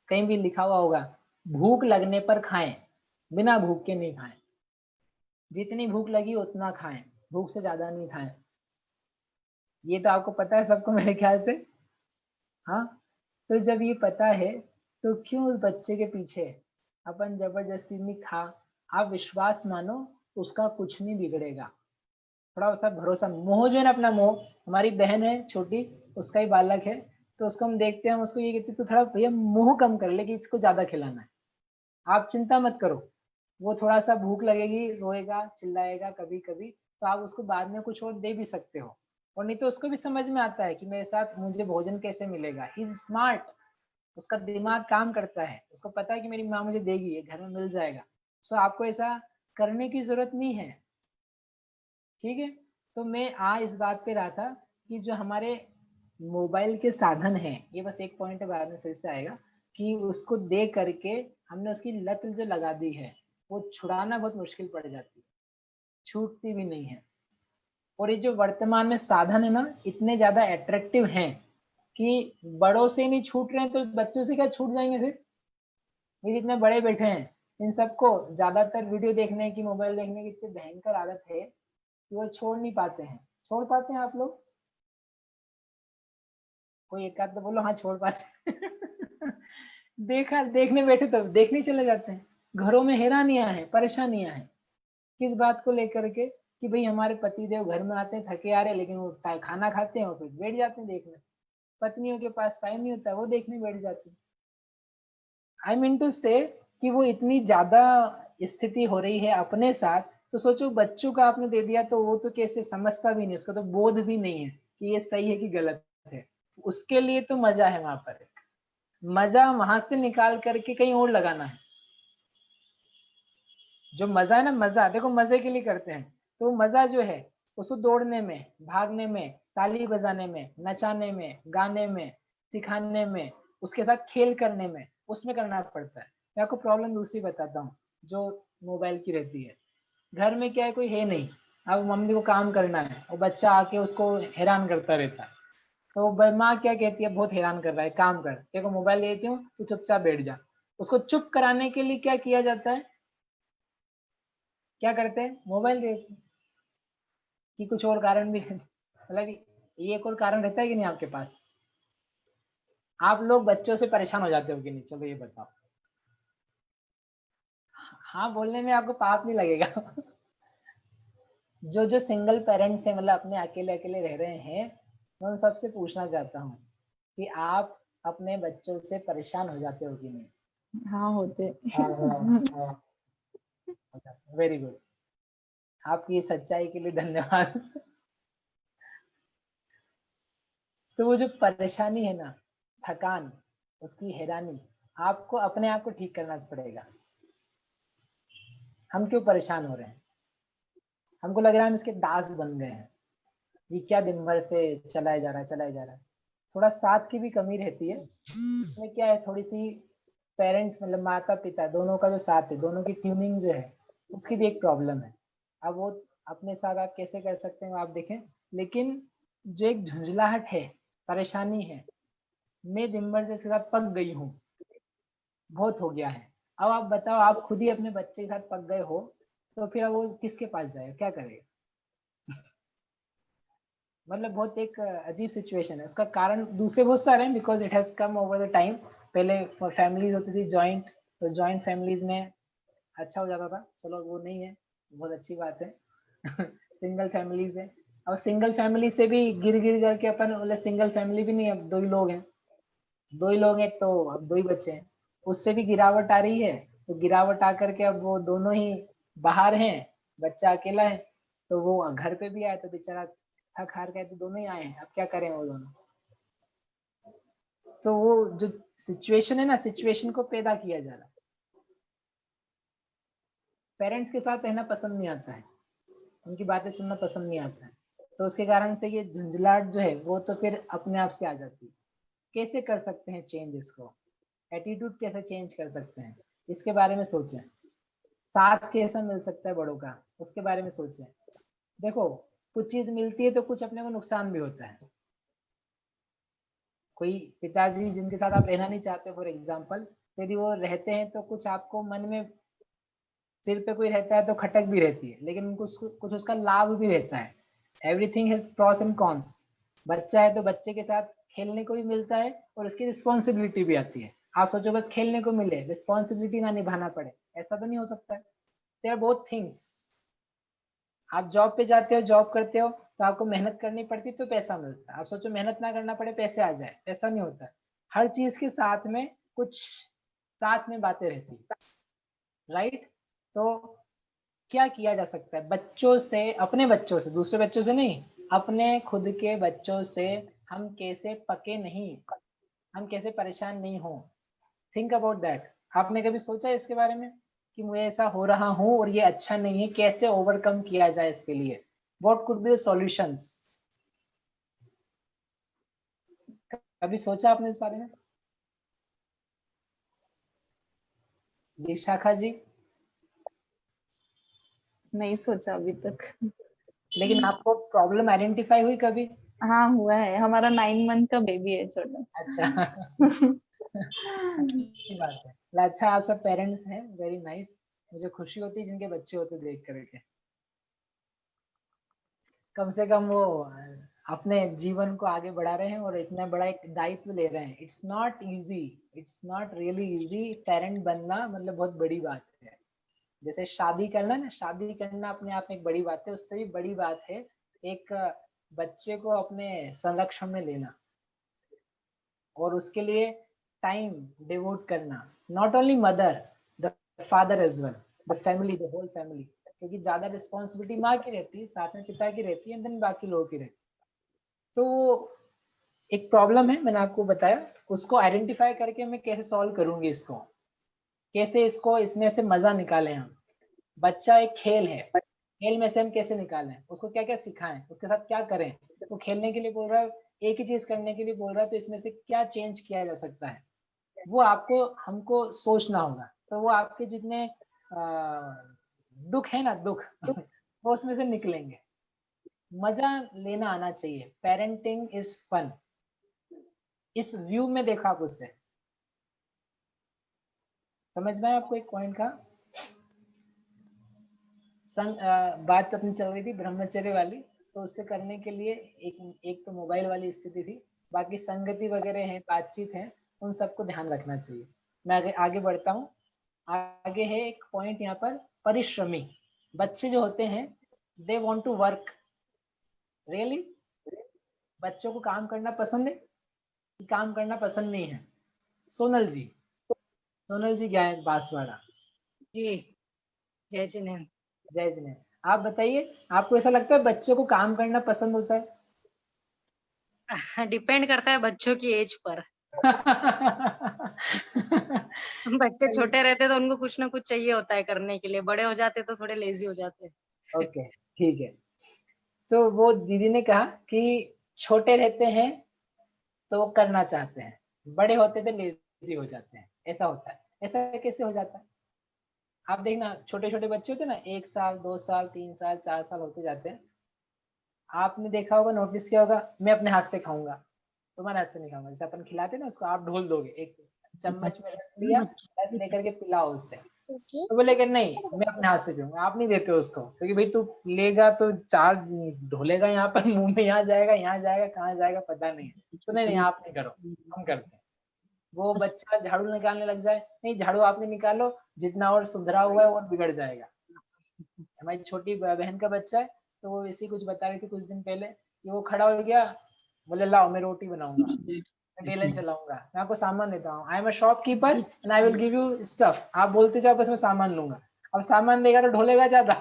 कहीं भी लिखा हुआ होगा, भूख लगने पर खाएं, बिना भूख के नहीं खाएं। जितनी भूख लगी उतना खाएं, भूख से ज्यादा नहीं खाएं। ये तो आपको पता है सबको मेरे ख्याल से। हाँ, तो जब ये पता है तो क्यों उस बच्चे के पीछे अपन जबरदस्ती नहीं खा। आप विश्वास मानो, उसका कुछ नहीं बिगड़ेगा। थोड़ा सा भरोसा, मोह जो है ना, अपना मोह, हमारी बहन है छोटी, उसका ही बालक है, तो उसको हम देखते हैं, हम उसको ये कहते हैं तो थोड़ा भैया मोह कम कर ले कि इसको ज्यादा खिलाना है। आप चिंता मत करो, वो थोड़ा सा भूख लगेगी, रोएगा, चिल्लाएगा कभी कभी, तो आप उसको बाद में कुछ और दे भी सकते हो। और नहीं तो उसको भी समझ में आता है कि मेरे साथ मुझे भोजन कैसे मिलेगा। ही इज स्मार्ट, उसका दिमाग काम करता है, उसको पता है कि मेरी माँ मुझे देगी, ये घर में मिल जाएगा। सो आपको ऐसा करने की जरूरत नहीं है, ठीक है। तो मैं इस बात पे रहा था कि जो हमारे मोबाइल के साधन हैं, ये बस एक पॉइंट है, बाद में फिर से आएगा, कि उसको दे करके हमने उसकी लत जो लगा दी है, वो छुड़ाना बहुत मुश्किल पड़ जाती है, छूटती भी नहीं है। और ये जो वर्तमान में साधन है ना, इतने ज्यादा अट्रैक्टिव हैं कि बड़ों से नहीं छूट रहे हैं तो बच्चों से क्या छूट जाएंगे फिर। ये जितने बड़े बैठे हैं, इन सबको ज्यादातर वीडियो देखने की, मोबाइल देखने की इतनी भयंकर आदत है कि वो छोड़ नहीं पाते हैं। छोड़ पाते हैं आप लोग? कोई एक आध तो बोलो हाँ छोड़ पाते हैं। देखा, देखने बैठे तो देखने चले जाते हैं। घरों में हैरानियां हैं, परेशानियां हैं, किस बात को लेकर के, कि भाई हमारे पति देव घर में आते हैं थके आ रहे, लेकिन वो खाना खाते हैं और फिर बैठ जाते हैं देखने। पत्नियों के पास टाइम नहीं होता, वो देखने बैठ जाती है। आई मीन टू से कि वो इतनी ज्यादा स्थिति हो रही है अपने साथ, तो सोचो बच्चों का आपने दे दिया, तो वो तो कैसे समझता भी नहीं, उसका तो बोध भी नहीं है कि ये सही है कि गलत है। उसके लिए तो मजा है वहां पर, मजा वहां से निकाल करके कहीं और लगाना है। जो मजा है ना, मजा देखो मजे के लिए करते हैं, तो मजा जो है उसको दौड़ने में, भागने में, ताली बजाने में, नचाने में, गाने में, सिखाने में, उसके साथ खेल करने में, उसमें करना पड़ता है। मैं आपको प्रॉब्लम दूसरी बताता हूँ जो मोबाइल की रहती है। घर में क्या है, कोई है नहीं, अब मम्मी को काम करना है और बच्चा आके उसको हैरान करता रहता है, तो माँ क्या कहती है, बहुत हैरान कर रहा है, काम कर, देखो मोबाइल दे देती हूँ तो चुपचाप बैठ जा। उसको चुप कराने के लिए क्या किया जाता है, क्या करते हैं, मोबाइल दे देते हैं। कि कुछ और कारण भी है, मतलब ये एक और कारण रहता है कि नहीं आपके पास? आप लोग बच्चों से परेशान हो जाते हो कि नहीं, चलो ये बताओ। हाँ बोलने में आपको पाप नहीं लगेगा। जो सिंगल पेरेंट्स है, मतलब अपने अकेले अकेले रह रहे हैं, मैं उन सबसे पूछना चाहता हूँ कि आप अपने बच्चों से परेशान हो जाते हो कि नहीं? हाँ होते। वेरी गुड, आपकी सच्चाई के लिए धन्यवाद। तो वो जो परेशानी है ना, थकान, उसकी हैरानी, आपको अपने आप को ठीक करना पड़ेगा। हम क्यों परेशान हो रहे हैं? हमको लग रहा है हम इसके दास बन गए हैं, ये क्या दिन भर से चलाया जा रहा है, चलाया जा रहा है। थोड़ा साथ की भी कमी रहती है इसमें। क्या है, थोड़ी सी पेरेंट्स, मतलब माता पिता दोनों का जो साथ है, दोनों की ट्यूनिंग जो है, उसकी भी एक प्रॉब्लम है। अब वो अपने साथ आप कैसे कर सकते हैं वो आप देखें। लेकिन जो एक झुंझलाहट है, परेशानी है, मैं दिन भर से इसके साथ पक गई हूँ, बहुत हो गया है। अब आप बताओ, आप खुद ही अपने बच्चे के साथ पक गए हो, तो फिर अब वो किसके पास जाएगा, क्या करेगा? मतलब बहुत एक अजीब सिचुएशन है। उसका कारण दूसरे बहुत सारे हैं, because it has come over the time. पहले फैमिलीज होती थी जॉइंट, तो जॉइंट फैमिलीज में अच्छा हो जाता था, चलो वो नहीं है, बहुत अच्छी बात है। सिंगल फैमिलीज है। अब सिंगल फैमिली से भी गिर गिर करके अपन बोले सिंगल फैमिली भी नहीं, अब 2 ही लोग हैं, 2 ही लोग हैं तो अब 2 ही बच्चे हैं, उससे भी गिरावट आ रही है। तो गिरावट आकर के अब वो दोनों ही बाहर हैं, बच्चा अकेला है, तो वो घर पे भी आए तो बेचारा थक हार गए, तो दोनों ही आए हैं, अब क्या करें वो दोनों। तो वो जो सिचुएशन है ना, सिचुएशन को पैदा किया जा रहा है। पेरेंट्स के साथ रहना पसंद नहीं आता है, उनकी बातें सुनना पसंद नहीं आता है, तो उसके कारण से ये झुंझलाहट जो है वो तो फिर अपने आप से आ जाती है। कैसे कर सकते हैं चेंज इसको, एटीट्यूड कैसे चेंज कर सकते हैं, इसके बारे में सोचें। साथ कैसा मिल सकता है बड़ों का, उसके बारे में सोचें। देखो, कुछ चीज मिलती है तो कुछ अपने को नुकसान भी होता है। कोई पिताजी जिनके साथ आप रहना नहीं चाहते, फॉर एग्जाम्पल, यदि वो रहते हैं तो कुछ आपको मन में, सिर पे कोई रहता है तो खटक भी रहती है, लेकिन कुछ उसका लाभ भी रहता है। Everything has pros and cons. बच्चा है तो बच्चे के साथ खेलने को भी मिलता है और उसकी रिस्पॉन्सिबिलिटी भी आती है। आप सोचो बस खेलने को मिले, रिस्पॉन्सिबिलिटी ना निभाना पड़े, ऐसा तो नहीं हो सकता है। There are both things. आप जॉब पे जाते हो, जॉब करते हो, तो आपको मेहनत करनी पड़ती है तो पैसा मिलता है। आप सोचो मेहनत ना करना पड़े, पैसे आ जाए, ऐसा नहीं होता। हर चीज के साथ में कुछ साथ में बातें रहती है, राइट? तो क्या किया जा सकता है बच्चों से, अपने बच्चों से, दूसरे बच्चों से नहीं, अपने खुद के बच्चों से हम कैसे पके नहीं, हम कैसे परेशान नहीं हो। Think about that. आपने कभी सोचा है इसके बारे में कि मुझे ऐसा हो रहा हूँ और ये अच्छा नहीं है, कैसे ओवरकम किया जाए इसके लिए? What could be the solutions? कभी सोचा आपने इस बारे में? विशाखा जी? नहीं सोचा अभी तक। लेकिन आपको प्रॉब्लम आइडेंटिफाई हुई कभी? हाँ हुआ है, हमारा 9 मंथ का बेबी है छोटा। अच्छा। अच्छी बात है। अच्छा, आप सब पेरेंट्स हैं, वेरी नाइस। मुझे खुशी होती है जिनके बच्चे होते देख करके। कम से कम वो अपने जीवन को आगे बढ़ा रहे हैं और इतना बड़ा एक दायित्व ले रहे हैं। It's not easy, it's not really easy. Parent बनना मतलब बहुत बड़ी बात है। जैसे शादी करना ना, शादी करना अपने आप में एक बड़ी बात है, उससे भी बड़ी बात है एक बच्चे को अपने संरक्षण में लेना और उसके लिए टाइम डिवोट करना। Not only mother, the father as well, the family, the whole family. क्योंकि ज्यादा रिस्पॉन्सिबिलिटी माँ की रहती है, साथ में पिता की रहती है, देन बाकी लोगों की रहती है। तो वो एक प्रॉब्लम है, मैंने आपको बताया। उसको आइडेंटिफाई करके मैं कैसे सॉल्व करूंगी इसको, कैसे इसको इसमें से मजा निकालें हम। बच्चा एक खेल है, खेल में से हम कैसे निकालें, उसको क्या क्या सिखाएं, उसके साथ क्या करें। वो खेलने के लिए बोल रहा है, एक ही चीज करने के लिए बोल रहा है, तो इसमें से क्या चेंज किया जा सकता है, वो आपको हमको सोचना होगा। तो वो आपके जितने दुख है ना, दुख वो उसमें से निकलेंगे। मजा लेना आना चाहिए। पेरेंटिंग इज फन, इस व्यू में देखा आप उससे। समझ में आया आपको एक पॉइंट का? बात अपनी चल रही थी ब्रह्मचर्य वाली, तो उससे करने के लिए एक तो मोबाइल वाली स्थिति थी, बाकी संगति वगैरह है, बातचीत है, उन सबको ध्यान रखना चाहिए। मैं आगे बढ़ता हूँ। आगे है एक पॉइंट यहाँ पर, परिश्रमी बच्चे जो होते हैं, they want to work. Really बच्चों को काम करना पसंद है कि काम करना पसंद नहीं है? सोनल जी, सोनल जी गायक बांसवाड़ा। जी, जय जिनेंद्र। जय जिने। आप बताइए, आपको ऐसा लगता है बच्चों को काम करना पसंद होता है? डिपेंड करता है बच्चों की एज पर। बच्चे छोटे रहते तो उनको कुछ ना कुछ चाहिए होता है करने के लिए, बड़े हो जाते तो थोड़े लेजी हो जाते हैं। ओके, ठीक है। तो वो दीदी ने कहा कि छोटे रहते हैं तो वो करना चाहते हैं, बड़े होते तो लेजी हो जाते हैं, ऐसा होता है। ऐसा कैसे हो जाता है? आप देखना छोटे छोटे बच्चे होते हैं ना, 1 साल 2 साल 3 साल 4 साल होते जाते हैं, आपने देखा होगा, नोटिस किया होगा, मैं अपने हाथ से खाऊंगा, तुम्हारे हाथ से नहीं खाऊंगा। जैसे अपन खिलाते हैं ना उसको, आप ढोल दोगे, एक चम्मच में रस लिया, रस लेकर के पिलाओ उससे, तो बोलेगा नहीं मैं अपने हाथ से पीऊंगा। आप नहीं देते हो उसको, क्योंकि भाई तू लेगा तो 4 ढोलेगा यहाँ पर, मुंह में यहाँ जाएगा कहाँ जाएगा पता नहीं है। तो नहीं आप नहीं करो, हम करते हैं। वो बच्चा झाड़ू निकालने लग जाए, नहीं झाड़ू आपने निकालो, जितना और सुधरा हुआ है वो बिगड़ जाएगा। हमारी छोटी बहन का बच्चा है, तो वो इसी कुछ बता रही थी कुछ दिन पहले कि वो खड़ा हो गया, बोले लाओ मैं रोटी बनाऊंगा, मैं बेलन चलाऊंगा, मैं आपको सामान देता हूँ, I am a shopkeeper and I will give you stuff, आप बोलते जाओ बस मैं सामान लूंगा। अब सामान देगा तो ढोलेगा ज्यादा।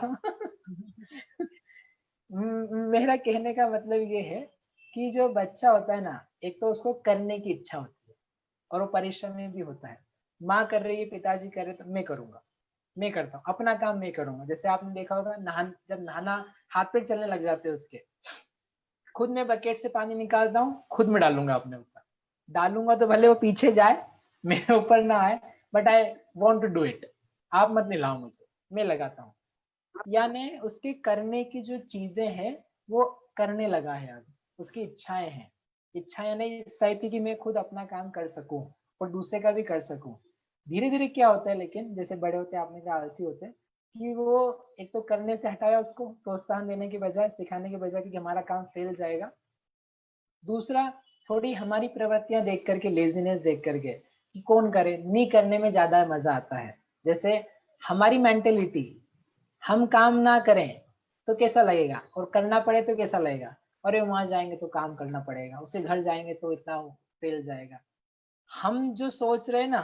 मेरा कहने का मतलब ये है कि जो बच्चा होता है ना, एक तो उसको करने की इच्छा होती है और वो परिश्रमी भी होता है। माँ कर रही है, पिताजी कर रहे, तो मैं करूंगा, मैं करता हूँ अपना काम, मैं करूंगा। जैसे आपने देखा होगा जब नहाना, हाथ पैर चलने लग जाते हैं उसके, खुद मैं बकेट से पानी निकालता हूँ, खुद में डालूंगा अपने ऊपर, डालूंगा तो भले वो पीछे जाए मेरे ऊपर ना आए, but I want to do it, आप मत निलाओ मुझे, मैं लगाता हूँ। यानी उसके करने की जो चीजें हैं वो करने लगा है, अब उसकी इच्छाएं हैं। इच्छा यानी इस टाइप की कि मैं खुद अपना काम कर सकूं और दूसरे का भी कर सकूं। धीरे धीरे क्या होता है, लेकिन जैसे बड़े होते आपने कहा आलसी होते हैं, कि वो एक तो करने से हटाया, उसको प्रोत्साहन देने के बजाय, सिखाने के बजाय कि हमारा काम फेल जाएगा। दूसरा, थोड़ी हमारी प्रवृत्तियां देख करके, लेजीनेस देख करके कि कौन करे, नहीं करने में ज्यादा मजा आता है। जैसे हमारी मेंटेलिटी, हम काम ना करें तो कैसा लगेगा, और करना पड़े तो कैसा लगेगा, अरे वहां जाएंगे तो काम करना पड़ेगा, उसके घर जाएंगे तो इतना फेल जाएगा। हम जो सोच रहे हैं ना,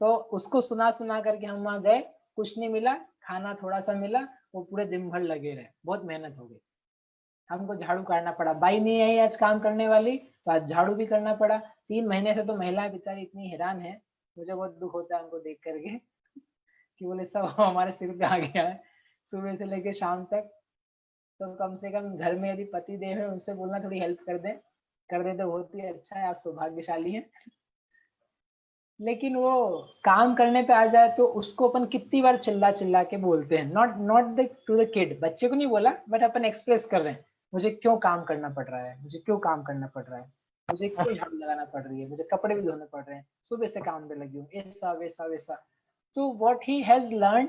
तो उसको सुना सुना करके हम वहां गए, कुछ नहीं मिला, खाना थोड़ा सा मिला, वो पूरे दिन भर लगे रहे, बहुत मेहनत हो गई। हमको झाड़ू काटना पड़ा, बाई नहीं आई आज काम करने वाली, तो आज झाड़ू भी करना पड़ा। 3 महीने से तो महिलाएं बेचारी इतनी हैरान है, मुझे बहुत दुख होता है उनको देख करके, कि बोले सब हमारे सिर पे आ गया है सुबह से लेके शाम तक। तो कम से कम घर में यदि पति देव है, उनसे बोलना थोड़ी हेल्प कर दे तो बहुत ही अच्छा है, आप सौभाग्यशाली हैं। लेकिन वो काम करने पे आ जाए तो उसको अपन कितनी बार चिल्ला चिल्ला के बोलते हैं, not the two the kid, बच्चे को नहीं बोला, बट अपन एक्सप्रेस कर रहे हैं, मुझे क्यों काम करना पड़ रहा है, मुझे क्यों काम करना पड़ रहा है, मुझे क्यों झाड़ू लगाना पड़ रही है, मुझे कपड़े भी धोने पड़ रहे हैं, सुबह से काम पे लगी हूँ, ऐसा वैसा वैसा। तो व्हाट ही हैज लर्न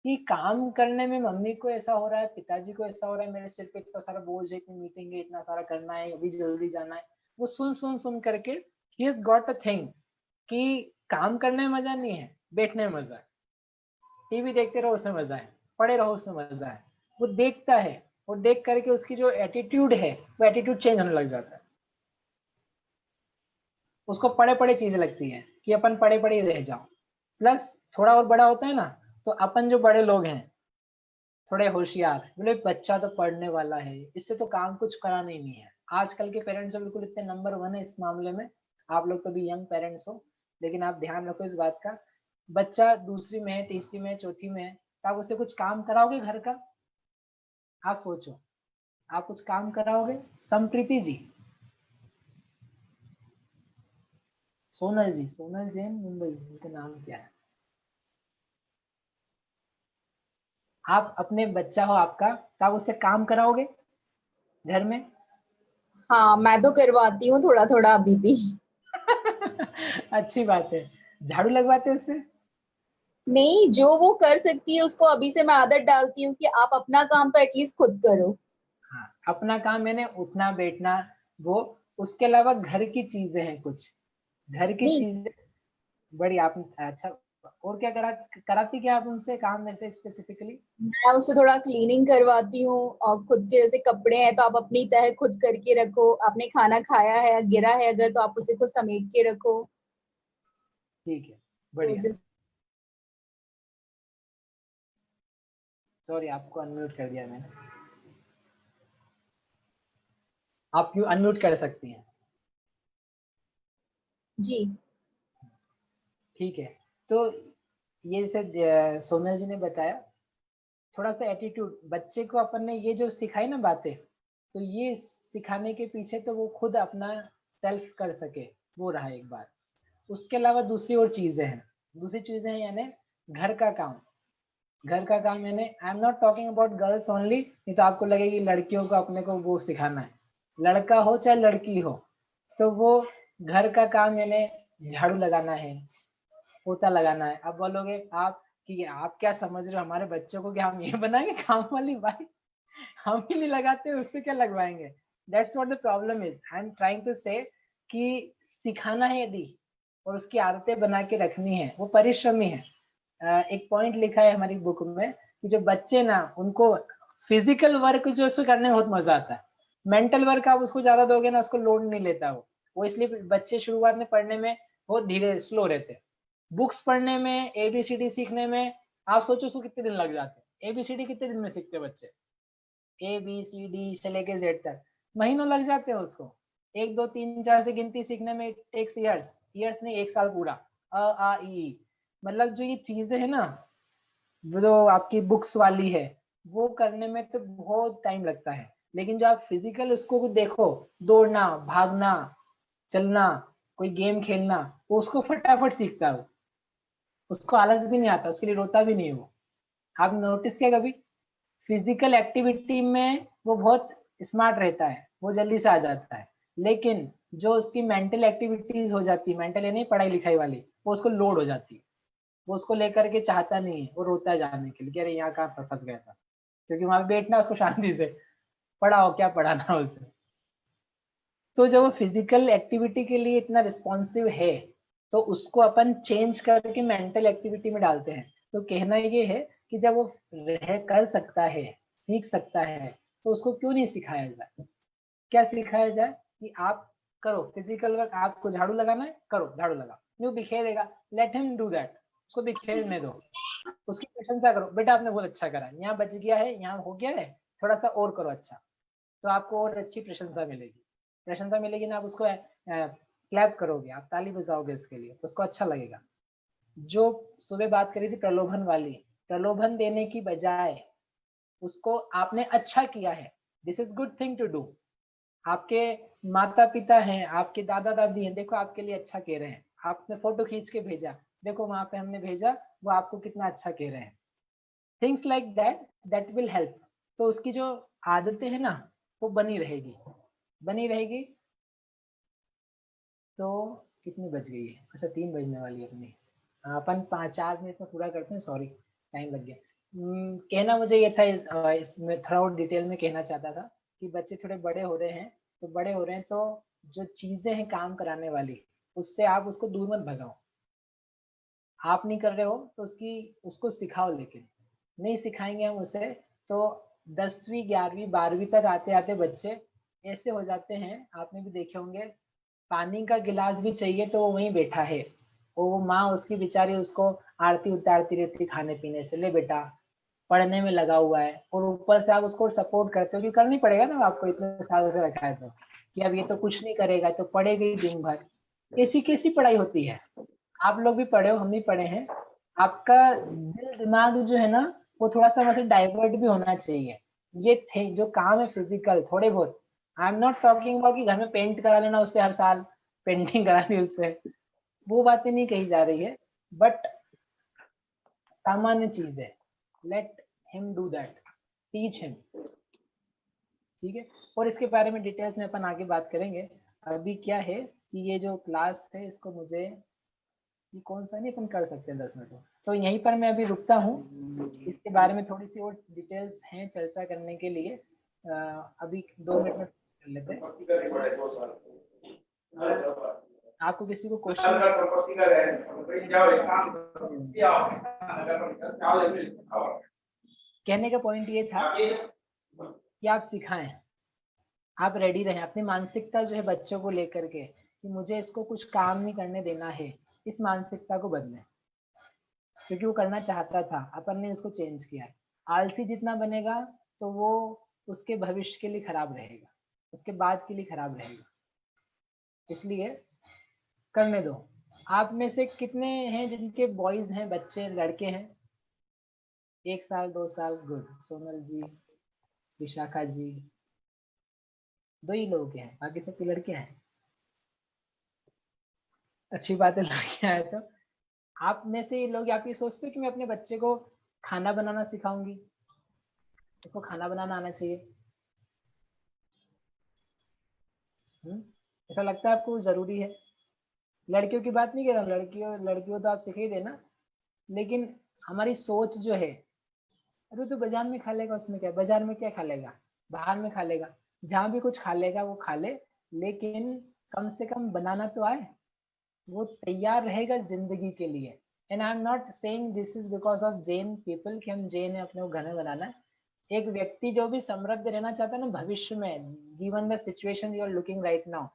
कि काम करने में मम्मी को ऐसा हो रहा है, पिताजी को ऐसा हो रहा है, मेरे सिर पे इतना सारा बोझ है, इतनी मीटिंग है, इतना सारा करना है, अभी जल्दी जाना है, वो सुन सुन सुन करके he has got a thing कि काम करने में मजा नहीं है, बैठने में मजा है, टीवी देखते रहो उसमें मजा है, पढ़े रहो उसमें मजा है। वो देखता है, और देख करके उसकी जो एटीट्यूड है, वो एटीट्यूड चेंज होने लग जाता है। उसको पढ़े पढ़े चीजें लगती है कि अपन पढ़े पढ़े रह जाओ। प्लस थोड़ा और बड़ा होता है ना, तो अपन जो बड़े लोग हैं थोड़े होशियार, बोले बच्चा तो पढ़ने वाला है, इससे तो काम कुछ कराना ही नहीं है। आजकल के पेरेंट्स तो बिल्कुल इतने नंबर 1 है इस मामले में। आप लोग तो भी यंग पेरेंट्स हो, लेकिन आप ध्यान रखो इस बात का, बच्चा दूसरी में है, तीसरी में है, चौथी में है, तो आप उससे कुछ काम कराओगे घर का? आप सोचो, आप कुछ काम कराओगे? संप्रीति जी, सोनल जी, सोनल जैन मुंबई, उनका नाम क्या है? आप अपने बच्चा हो आपका, तो आप उससे काम कराओगे घर में? हाँ, मैं तो करवाती हूँ थोड़ा थोड़ा अभी भी। अच्छी बात है। झाड़ू लगवाते उससे? नहीं, जो वो कर सकती है उसको अभी से मैं आदत डालती हूँ कि आप अपना काम तो एटलीस्ट खुद करो। हाँ, अपना काम मैंने उठना बैठना, वो, उसके अलावा घर की चीजें हैं कुछ, घर की नहीं, चीजें बड़ी आप, अच्छा, और क्या कराती क्या आप उनसे काम में से स्पेसिफिकली? मैं उससे थोड़ा क्लीनिंग करवाती हूँ, और खुद के जैसे कपड़े हैं तो आप अपनी तह खुद करके रखो, आपने खाना खाया है गिरा है अगर तो आप उसे खुद समेट के रखो। ठीक है, तो बढ़िया। जिस सॉरी, आपको अनम्यूट कर दिया मैंने, आप क्यों अनम्यूट कर सकती हैं। जी, ठीक है, तो ये जैसे सोनल जी ने बताया, थोड़ा सा एटीट्यूड बच्चे को अपन ने ये जो सिखाई ना बातें, तो ये सिखाने के पीछे तो वो खुद अपना सेल्फ कर सके, वो रहा एक बात। उसके अलावा दूसरी और चीजें हैं, दूसरी चीजें हैं यानी घर का काम, घर का काम मैंने, I am not talking about girls only, नहीं तो आपको लगेगी लड़कियों को अपने को वो सिखाना है। लड़का हो चाहे लड़की हो, तो वो घर का काम मैंने झाड़ू लगाना है, पोता लगाना है। अब बोलोगे आप कि आप क्या समझ रहे हो हमारे बच्चों को, कि हम ये बनाएंगे काम वाली बाई? हम ही नहीं लगाते, उससे क्या लगवाएंगे? That's what the problem is. I am trying to say कि सिखाना है यदि, और उसकी आदतें बना के रखनी है, वो परिश्रमी है। एक पॉइंट लिखा है हमारी बुक में कि जो बच्चे ना, उनको फिजिकल वर्क जो उसको करने में बहुत मजा आता है, मेंटल वर्क आप उसको ज्यादा दोगे ना, उसको लोड नहीं लेता वो इसलिए बच्चे शुरुआत में पढ़ने में बहुत धीरे स्लो रहते हैं। बुक्स पढ़ने में, ABCD सीखने में आप सोचो उसको कितने दिन लग जाते हैं। ABCD कितने दिन में सीखते बच्चे? ABCD से लेके Z तक महीनों लग जाते हैं उसको। 1 2 3 4 से गिनती सीखने में टेक्स ईयर्स नहीं, 1 साल पूरा। अ आ ई, मतलब जो ये चीजें है ना, जो आपकी बुक्स वाली है, वो करने में तो बहुत टाइम लगता है। लेकिन जो आप फिजिकल उसको देखो, दौड़ना, भागना, चलना, कोई गेम खेलना, वो उसको फटाफट सीखता है। उसको आलस भी नहीं आता, उसके लिए रोता भी नहीं वो। आप नोटिस किया कभी? फिजिकल एक्टिविटी में वो बहुत स्मार्ट रहता है, वो जल्दी से आ जाता है। लेकिन जो उसकी मेंटल एक्टिविटीज हो जाती है, मेंटल यानी पढ़ाई लिखाई वाली, वो उसको लोड हो जाती है। वो उसको लेकर के चाहता नहीं है, वो रोता है जाने के लिए कि अरे यहाँ कहाँ फंस गया था। क्योंकि वहां पे बैठना उसको शांति से, पढ़ाओ क्या पढ़ाना उसे। तो जब वो फिजिकल एक्टिविटी के लिए इतना रिस्पॉन्सिव है, तो उसको अपन चेंज करके मेंटल एक्टिविटी में डालते हैं। तो कहना ये है कि जब वो रह कर सकता है, सीख सकता है, तो उसको क्यों नहीं सिखाया जाए? क्या सिखाया जाए कि आप करो फिजिकल वर्क, आपको झाड़ू लगाना है, करो झाड़ू लगा, न्यू बिखेरेगा, लेट हिम डू दैट, उसको बिखेरने दो, उसकी प्रशंसा करो, बेटा आपने बहुत अच्छा करा, यहाँ बच गया है, यहाँ हो गया है, थोड़ा सा और करो अच्छा, तो आपको और अच्छी प्रशंसा मिलेगी। प्रशंसा मिलेगी ना, आप उसको क्लैप करोगे, आप ताली बजाओगे इसके लिए, तो उसको अच्छा लगेगा। जो सुबह बात करी थी प्रलोभन वाली, प्रलोभन देने की बजाय उसको आपने अच्छा किया है, this is good thing to do. आपके माता पिता हैं, आपके दादा दादी हैं, देखो आपके लिए अच्छा कह रहे हैं, आपने फोटो खींच के भेजा, देखो वहां पे हमने भेजा, वो आपको कितना अच्छा कह रहे हैं। Things like that, that will help. तो उसकी जो आदतें हैं ना, वो बनी रहेगी, बनी रहेगी। तो कितनी बज गई है? अच्छा 3 बजने वाली है अपनी। अपन 4 मिनट में पूरा करते हैं, सॉरी टाइम लग गया। कहना मुझे ये था, इसमें थोड़ा और डिटेल में कहना चाहता था कि बच्चे थोड़े बड़े हो रहे हैं, तो बड़े हो रहे हैं तो जो चीजें हैं काम कराने वाली, उससे आप उसको दूर मत भगाओ। आप नहीं कर रहे हो तो उसको सिखाओ, लेकिन नहीं सिखाएंगे हम उसे, तो 10वीं 11वीं 12वीं तक आते आते बच्चे ऐसे हो जाते हैं, आपने भी देखे होंगे, पानी का गिलास भी चाहिए तो वो वहीं बैठा है, वो माँ उसकी बेचारी उसको आरती उतारती रहती खाने पीने से, ले बेटा पढ़ने में लगा हुआ है, और ऊपर से आप उसको सपोर्ट करते हो कि करनी पड़ेगा ना, आपको इतने सालों से रखा है तो, कि अब ये तो कुछ नहीं करेगा तो पढ़ेगा ही दिन भर। कैसी कैसी पढ़ाई होती है? आप लोग भी पढ़े हो, हम भी पढ़े हैं। आपका दिल दिमाग जो है ना, वो थोड़ा सा वैसे डाइवर्ट भी होना चाहिए। ये थे जो काम है फिजिकल थोड़े बहुत, I am not talking about कि घर में पेंट करा लेना उससे, हर साल पेंटिंग करा ली उससे, वो बातें नहीं कही जा रही है, बट सामान्य चीज है, late him do that, teach him. ठीक है, और इसके बारे में डिटेल्स में अपन आगे बात करेंगे। अभी क्या है कि ये जो क्लास है, इसको मुझे, ये कौन सा नहीं अपन कर सकते हैं 10 मिनट में, तो यहीं पर मैं अभी रुकता हूँ। इसके बारे में थोड़ी सी और डिटेल्स हैं चर्चा करने के लिए, अभी 2 मिनट में कर लेते हैं। आपको किसी को क्वेश्चन? कहने का पॉइंट ये था कि आप सिखाएं, आप रेडी रहें, अपनी मानसिकता जो है बच्चों को लेकर के कि मुझे इसको कुछ काम नहीं करने देना है, इस मानसिकता को बदलें। क्योंकि वो करना चाहता था, अपन ने उसको चेंज किया है। आलसी जितना बनेगा तो वो उसके भविष्य के लिए खराब रहेगा, उसके बाद के लिए खराब रहेगा, इसलिए करने दो। आप में से कितने हैं जिनके बॉयज हैं, बच्चे लड़के हैं? 1 साल 2 साल, गुड। सोनल जी, विशाखा जी, 2 ही लोग हैं, बाकी सबकी लड़कियां हैं। अच्छी बात है लड़कियां हैं। तो आप में से ये लोग आप ये सोचते हो कि मैं अपने बच्चे को खाना बनाना सिखाऊंगी, उसको खाना बनाना आना चाहिए। ऐसा लगता है आपको जरूरी है? लड़कियों की बात नहीं कर रहा हूँ, लड़कियों तो आप सिखा ही देना, लेकिन हमारी सोच जो है, अरे तो बाजार में खा लेगा, उसमें क्या, बाजार में क्या खा लेगा, बाहर में खा लेगा, जहाँ भी कुछ खा लेगा वो खा ले, लेकिन कम से कम बनाना तो आए, वो तैयार रहेगा जिंदगी के लिए। And I am not saying this is because of Jain people कि हम जैन है अपने को घर में बनाना है। एक व्यक्ति जो भी समृद्ध रहना चाहता है ना भविष्य में, given the situation you are looking right now,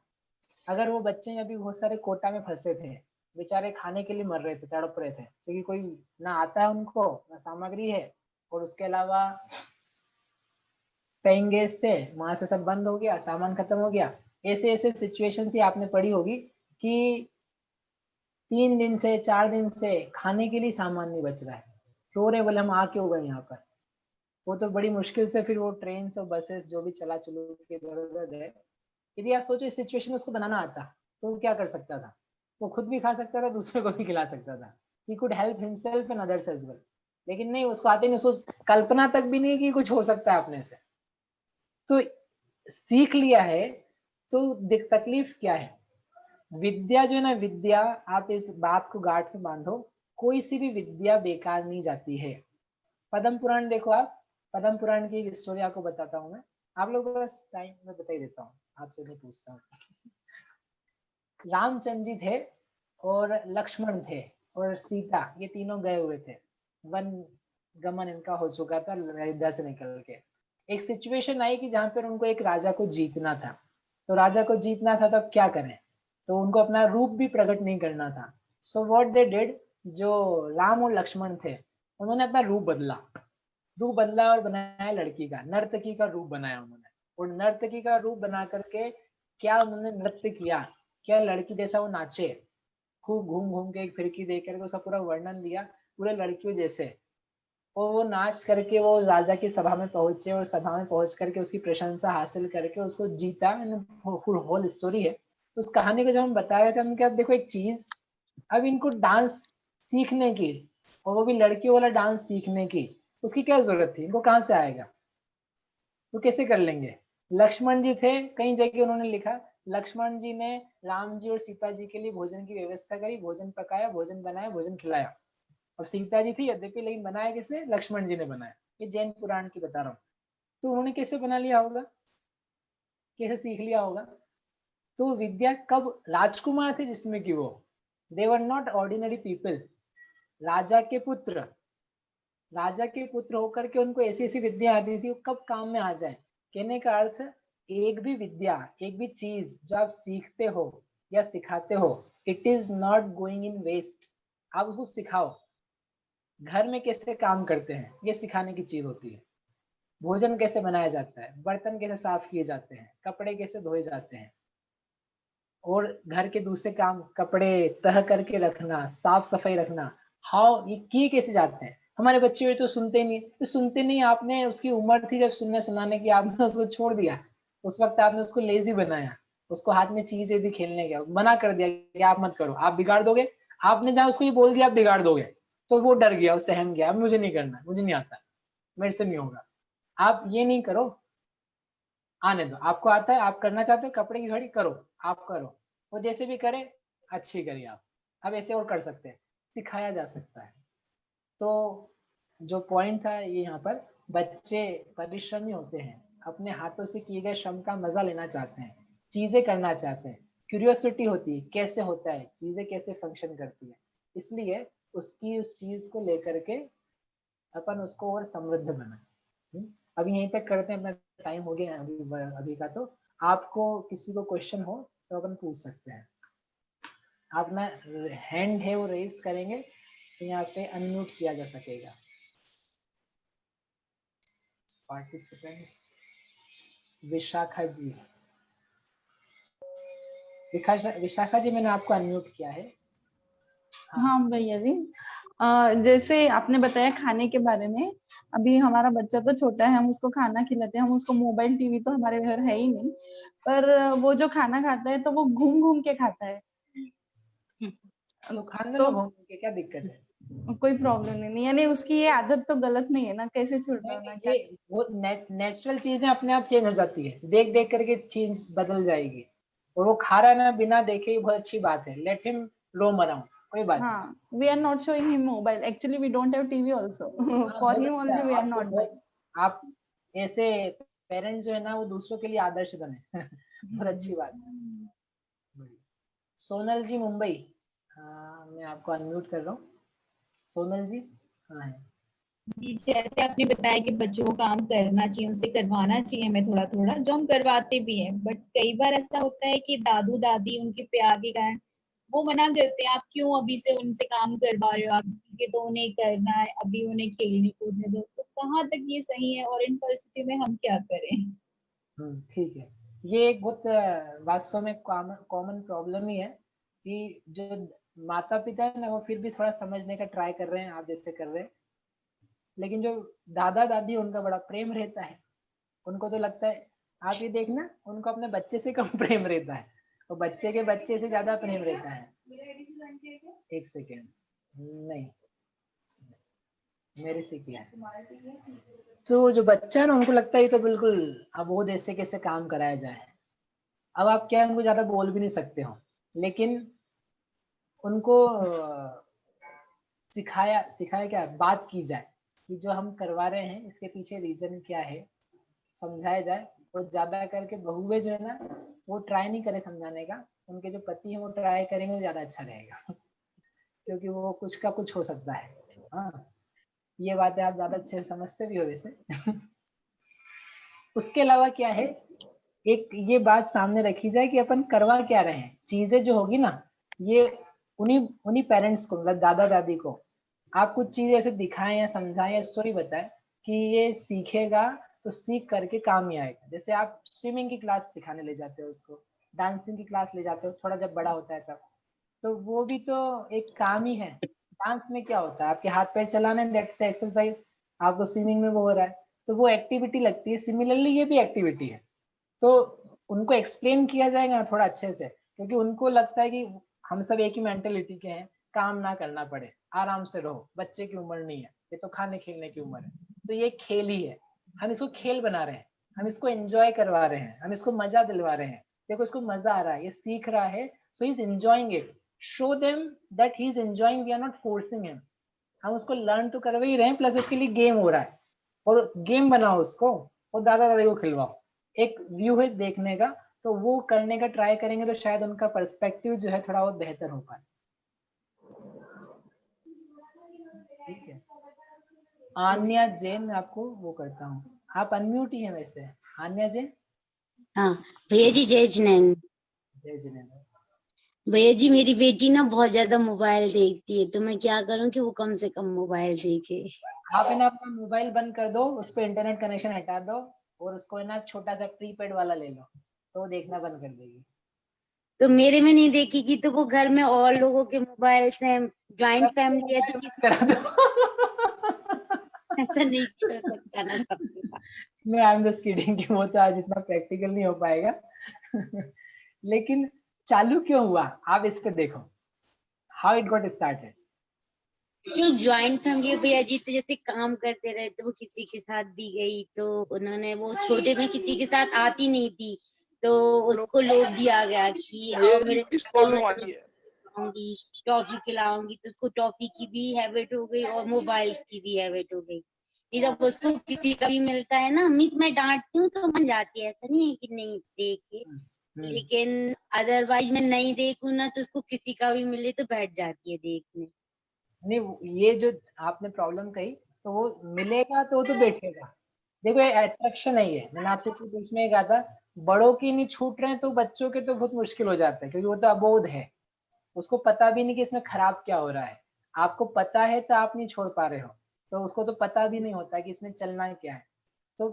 अगर वो बच्चे अभी बहुत सारे कोटा में फंसे थे, बेचारे खाने के लिए मर रहे थे, तड़प रहे थे, क्योंकि कोई ना आता है उनको, ना सामग्री है, और उसके अलावा पेइंग गेस्ट से वहां से सब बंद हो गया, सामान खत्म हो गया। ऐसे ऐसे सिचुएशन ही आपने पढ़ी होगी कि 3 दिन से 4 दिन से खाने के लिए सामान नहीं बच रहा है, रो रहे बोले हम आ क्यों गए यहाँ पर। वो तो बड़ी मुश्किल से फिर वो ट्रेन और बसेस जो भी चला चलो के इधर उधर गए। यदि आप सोचो इस सिचुएशन में उसको बनाना आता तो वो क्या कर सकता था, वो खुद भी खा सकता था, दूसरे को भी खिला सकता था, he could help himself and others as well. लेकिन नहीं, उसको आते नहीं, उसको कल्पना तक भी नहीं कि कुछ हो सकता है अपने से। तो सीख लिया है तो तकलीफ क्या है? विद्या जो है ना, विद्या, आप इस बात को गांठ में बांधो, कोई सी भी विद्या बेकार नहीं जाती है। पद्म पुराण देखो आप, पद्म पुराण की एक स्टोरी आपको बताता हूँ मैं, आप लोगों को बस टाइम में बता ही देता हूँ, आपसे नहीं पूछता हूँ। रामचंद्र जी थे और लक्ष्मण थे और सीता, ये तीनों गए हुए थे, वन गमन इनका हो चुका था अयोध्या से निकल के। एक सिचुएशन आई कि जहाँ पर उनको एक राजा को जीतना था, तो राजा को जीतना था तो अब क्या करें, तो उनको अपना रूप भी प्रकट नहीं करना था। सो व्हाट दे डिड, जो राम और लक्ष्मण थे उन्होंने अपना रूप बदला और बनाया लड़की का, नर्तकी का रूप बनाया उन्होंने, और नर्तकी का रूप बना करके क्या उन्होंने नृत्य किया, क्या लड़की जैसा वो नाचे, खूब घूम घूम के एक फिरकी दे करके उसका पूरा वर्णन दिया पूरे लड़कियों जैसे, और वो नाच करके वो राजा की सभा में पहुंचे और सभा में पहुंच करके उसकी प्रशंसा हासिल करके उसको जीता। होल स्टोरी है। तो उस कहानी को जब हम बताया था, हम क्या, देखो एक चीज, अब इनको डांस सीखने की, और वो भी लड़कियों वाला डांस सीखने की, उसकी क्या जरूरत थी, इनको कहाँ से आएगा, तो कैसे कर लेंगे? लक्ष्मण जी थे, कई जगह उन्होंने लिखा लक्ष्मण जी ने राम जी और सीता जी के लिए भोजन की व्यवस्था करी, भोजन पकाया, भोजन बनाया, भोजन खिलाया। और सीता जी थी यद्यपि, लेकिन बनाया किसने? लक्ष्मण जी ने बनाया। ये जैन पुराण की बता रहा हूँ। तो उन्होंने कैसे बना लिया होगा, कैसे सीख लिया होगा? तो विद्या कब, राजकुमार थे जिसमें कि वो, दे वर नॉट ऑर्डिनरी पीपल, राजा के पुत्र, राजा के पुत्र होकर के उनको ऐसी ऐसी विद्या आती थी, वो कब काम में आ जाए। कहने का अर्थ, एक भी विद्या, एक भी चीज जो आप सीखते हो या सिखाते हो, it is not going in waste. आप उसको सिखाओ, घर में कैसे काम करते हैं ये सिखाने की चीज होती है, भोजन कैसे बनाया जाता है, बर्तन कैसे साफ किए जाते हैं, कपड़े कैसे धोए जाते हैं, और घर के दूसरे काम, कपड़े तह करके रखना, साफ सफाई रखना, हाउ ये किए कैसे जाते हैं। हमारे बच्चे तो सुनते नहीं, तो सुनते नहीं, आपने उसकी उम्र थी जब सुनने सुनाने की, आपने उसको छोड़ दिया, उस वक्त आपने उसको लेजी बनाया, उसको हाथ में चीज यदि खेलने का मना कर दिया कि आप मत करो, आप बिगाड़ दोगे, आपने जहाँ उसको ये बोल दिया आप बिगाड़ दोगे, तो वो डर गया, वो सहम गया, अब मुझे नहीं करना, मुझे नहीं आता, मेरे से नहीं होगा। आप ये नहीं करो, आने दो, आपको आता है, आप करना चाहते हो, कपड़े की घड़ी करो, आप करो, वो जैसे भी करे अच्छी करिए आप, अब ऐसे और कर सकते हैं, सिखाया जा सकता है। तो जो पॉइंट था ये यहाँ पर, बच्चे परिश्रमी होते हैं, अपने हाथों से किए गए श्रम का मजा लेना चाहते हैं, चीजें करना चाहते हैं, क्यूरियोसिटी होती है कैसे होता है, चीजें कैसे फंक्शन करती है, इसलिए उसकी उस चीज को लेकर के अपन उसको और समृद्ध बनाए। अभी यहीं तक करते हैं, अपना टाइम हो गया अभी का। तो आपको किसी को क्वेश्चन हो तो अपन पूछ सकते हैं, अपना हैंड है वो रेज करेंगे तो यहाँ पे अनम्यूट किया जा सकेगा। पार्टिसिपेंट्स, विशाखा जी, विशाखा जी मैंने आपको अनम्यूट किया है। हाँ भैया जी, जैसे आपने बताया खाने के बारे में, अभी हमारा बच्चा तो छोटा है, हम उसको खाना खिलाते हैं, हम उसको मोबाइल टीवी तो हमारे घर है ही नहीं, पर वो जो खाना खाता है तो वो घूम घूम के खाता है। तो खाने तो में घूमने की क्या दिक्कत है? कोई प्रॉब्लम नहीं, यानी उसकी ये आदत तो गलत नहीं है ना, कैसे छुड़वाना क्या? ये वो नेचुरल चीजें अपने आप चेंज हो जाती है, देख देख करके चीज बदल जाएगी। और वो खा रहा है ना बिना देखे ही, बहुत अच्छी बात है, लेट हिम रोम अराउंड, कोई बात नहीं। हाँ, we are not showing him mobile. Actually, we don't have TV also. हाँ For बहुत him अच्छा है, only we are आपको not बहुत, buying. आप ऐसे पेरेंट्स जो है ना वो दूसरों के लिए आदर्श बने बहुत अच्छी बात है। सोनल जी मुंबई, हाँ मैं आपको अनम्यूट कर रहा हूँ। सोनल जी, हाँ है। जी, जैसे आपने बताया कि बच्चों को काम करना चाहिए, उनसे करवाना चाहिए हमें थोड़ा थोड़ा, जो हम करवाते भी हैं, बट कई बार ऐसा होता है कि दादू दादी उनके प्यार के कारण वो मना करते हैं, आप क्यों अभी से उनसे काम करवा रहे हो, आप के तो उन्हें करना है, अभी उन्हें खेलने कूदने दो। तो कहाँ तक ये सही है और इन परिस्थितियों में हम क्या करें? ठीक है। ये एक बहुत वास्तव में कॉमन प्रॉब्लम ही है कि जो माता पिता है ना वो फिर भी थोड़ा समझने का ट्राई कर रहे हैं, आप जैसे कर रहे हैं, लेकिन जो दादा दादी उनका बड़ा प्रेम रहता है, उनको तो लगता है, आप ये देखना उनको अपने बच्चे से कम प्रेम रहता है, और बच्चे के बच्चे से ज्यादा प्रेम रहता है। एक सेकेंड, नहीं मेरे से किया है। तो जो बच्चा है ना उनको लगता है तो बिल्कुल अब वो ऐसे कैसे काम कराया जाए। अब आप क्या उनको ज्यादा बोल भी नहीं सकते हो, लेकिन उनको सिखाया सिखाया क्या, बात की जाए कि जो हम करवा रहे हैं इसके पीछे रीजन क्या है, समझाया जाए। और ज्यादा करके बहुएं जो है ना वो ट्राई नहीं करे समझाने का, उनके जो पति हैं वो ट्राई करेंगे तो ज्यादा अच्छा रहेगा क्योंकि वो कुछ का कुछ हो सकता है। हाँ ये बातें आप ज्यादा अच्छे से समझते भी हो वैसे उसके अलावा क्या है, एक ये बात सामने रखी जाए कि अपन करवा क्या रहे हैं, चीजें जो होगी ना ये उन्हीं उन्हीं पेरेंट्स को, मतलब दादा दादी को आप कुछ चीजें ऐसे दिखाएं या समझाएं या स्टोरी बताएं कि ये सीखेगा, तो सीख करके काम ही आएगा। जैसे आप स्विमिंग की क्लास सिखाने ले जाते हो उसको, डांसिंग की क्लास ले जाते हो थोड़ा जब बड़ा होता है तब, तो वो भी तो एक काम ही है। डांस में क्या होता है, आपके हाथ पैर चलाने, दैट्स एक्सरसाइज, आपको स्विमिंग में वो हो रहा है, तो वो एक्टिविटी लगती है। सिमिलरली ये भी एक्टिविटी है, तो उनको एक्सप्लेन किया जाएगा ना थोड़ा अच्छे से, क्योंकि उनको लगता है कि हम सब एक ही मेंटेलिटी के हैं, काम ना करना पड़े, आराम से रहो, बच्चे की उम्र नहीं है, ये तो खाने खेलने की उम्र है। तो ये खेल ही है, हम इसको खेल बना रहे हैं, हम इसको एंजॉय करवा रहे हैं, हम इसको मजा दिलवा रहे हैं। देखो इसको मजा आ रहा है, ये सीख रहा है, so he is enjoying it. Show them that he is enjoying, we are not forcing him. हम उसको लर्न तो करवा ही रहे हैं, प्लस उसके लिए गेम हो रहा है, और गेम बनाओ उसको और दादा दादी को खिलवाओ, एक व्यू है देखने का, तो वो करने का ट्राई करेंगे तो शायद उनका पर्सपेक्टिव जो है थोड़ा और बेहतर हो पाए। ठीक है, आन्या जैन, मैं आपको वो करता हूँ, आप अनम्यूट ही हैं वैसे। आन्या जैन। हाँ भैया जी, जय जिनेन्द्र। जय जिनेन्द्र। भैया जी, मेरी बेटी ना बहुत ज्यादा मोबाइल देखती है, तो मैं क्या करूं कि वो कम से कम मोबाइल देखे। आप है ना अपना मोबाइल बंद कर दो, उस पर इंटरनेट कनेक्शन हटा दो, और उसको है ना छोटा सा प्रीपेड वाला ले लो, तो वो देखना बंद कर देगी। तो मेरे में नहीं देखेगी तो वो घर में और लोगों के मोबाइल से, ज्वाइंट फैमिली है तो करा दो ऐसा नहीं चल सकता ना सबके पास। मैं आई एम जस्ट किडिंग कि वो तो आज इतना प्रैक्टिकल नहीं हो पाएगा लेकिन चालू क्यों हुआ, आप इस पे देखो, हाउ इट गॉट स्टार्टेड। जो ज्वाइंट फैमिली है भैया जी, तो जैसे काम करते रहे तो वो किसी के साथ भी गई, तो उन्होंने, वो छोटे में किसी के साथ आती नहीं थी, तो उसको लोभ दिया गया कि आओ मेरे खिलाऊंगी, टॉफी खिलाऊंगी, तो उसको टॉफी की भी हैबिट हो गई और मोबाइल्स की भी हैबिट हो गई। जब उसको किसी का भी मिलता है ना, अम्मी मैं डांटती हूँ तो मन जाती है, ऐसा नहीं है कि नहीं देखे, लेकिन अदरवाइज मैं नहीं देखूँ ना तो उसको किसी का भी मिले तो बैठ जाती है देखने। नहीं ये जो आपने प्रॉब्लम कही, तो वो मिलेगा तो वो तो बैठेगा। देखो ये अट्रैक्शन नहीं है, मैंने आपसे कुछ उसमें कहा था, बड़ों की नहीं छूट रहे हैं तो बच्चों के तो बहुत मुश्किल हो जाता है, क्योंकि वो तो अबोध है, उसको पता भी नहीं कि इसमें खराब क्या हो रहा है। आपको पता है तो आप नहीं छोड़ पा रहे हो, तो उसको तो पता भी नहीं होता कि इसमें चलना क्या है। तो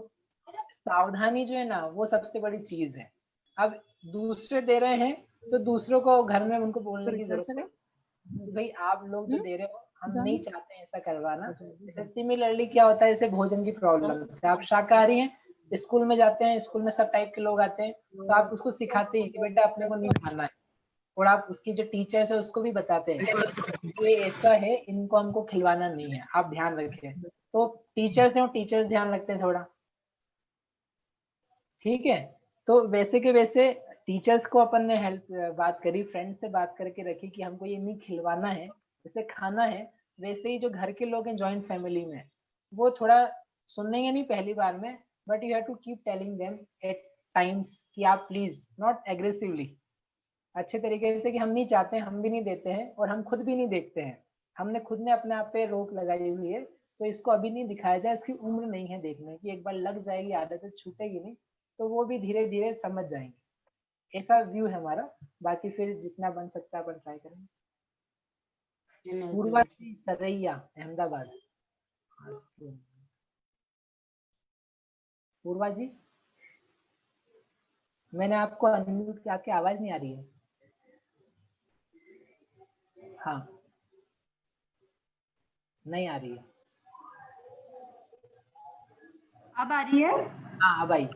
सावधानी जो है ना वो सबसे बड़ी चीज है। अब दूसरे दे रहे हैं तो दूसरों को घर में उनको बोलने की जरूरत है, भाई आप लोग जो दे रहे हो हम नहीं चाहते हैं ऐसा करवाना। जैसे सिमिलरली क्या होता है, जैसे भोजन की प्रॉब्लम से आप शाकाहारी हैं, स्कूल में जाते हैं, स्कूल में सब टाइप के लोग आते हैं, तो आप उसको सिखाते हैं कि बेटा अपने को नहीं खाना है, और आप उसकी जो टीचर्स है उसको भी बताते हैं ये ऐसा है, इनको हमको खिलवाना नहीं है, आप ध्यान रखें। तो टीचर्स हैं, टीचर्स ध्यान रखते हैं थोड़ा, ठीक है। तो वैसे के वैसे टीचर्स को अपन ने हेल्प बात करी, फ्रेंड से बात करके रखी कि हमको ये नहीं खिलवाना है, जैसे खाना है। वैसे ही जो घर के लोग हैं जॉइंट फैमिली में, वो थोड़ा सुनेंगे नहीं पहली बार में, but you have to keep telling them at times कि आप प्लीज, नॉट एग्रेसिवली, अच्छे तरीके से कि हम नहीं चाहते, हम भी नहीं देते हैं और हम खुद भी नहीं देखते हैं, हमने खुद ने अपने आप पे रोक लगाई हुई है, तो इसको अभी नहीं दिखाया जाए, इसकी उम्र नहीं है देखने की, एक बार लग जाएगी आदत छूटेगी नहीं, तो वो भी धीरे धीरे समझ जाएंगे। ऐसा व्यू है हमारा, बाकी फिर जितना बन सकता है अपन ट्राई करेंगे। पूर्वा जी सरैया अहमदाबाद, पूर्वा जी मैंने आपको अनम्यूट किया, आपकी आवाज नहीं आ रही है। हाँ नहीं आ रही है। अब आ रही है? हाँ अब आई।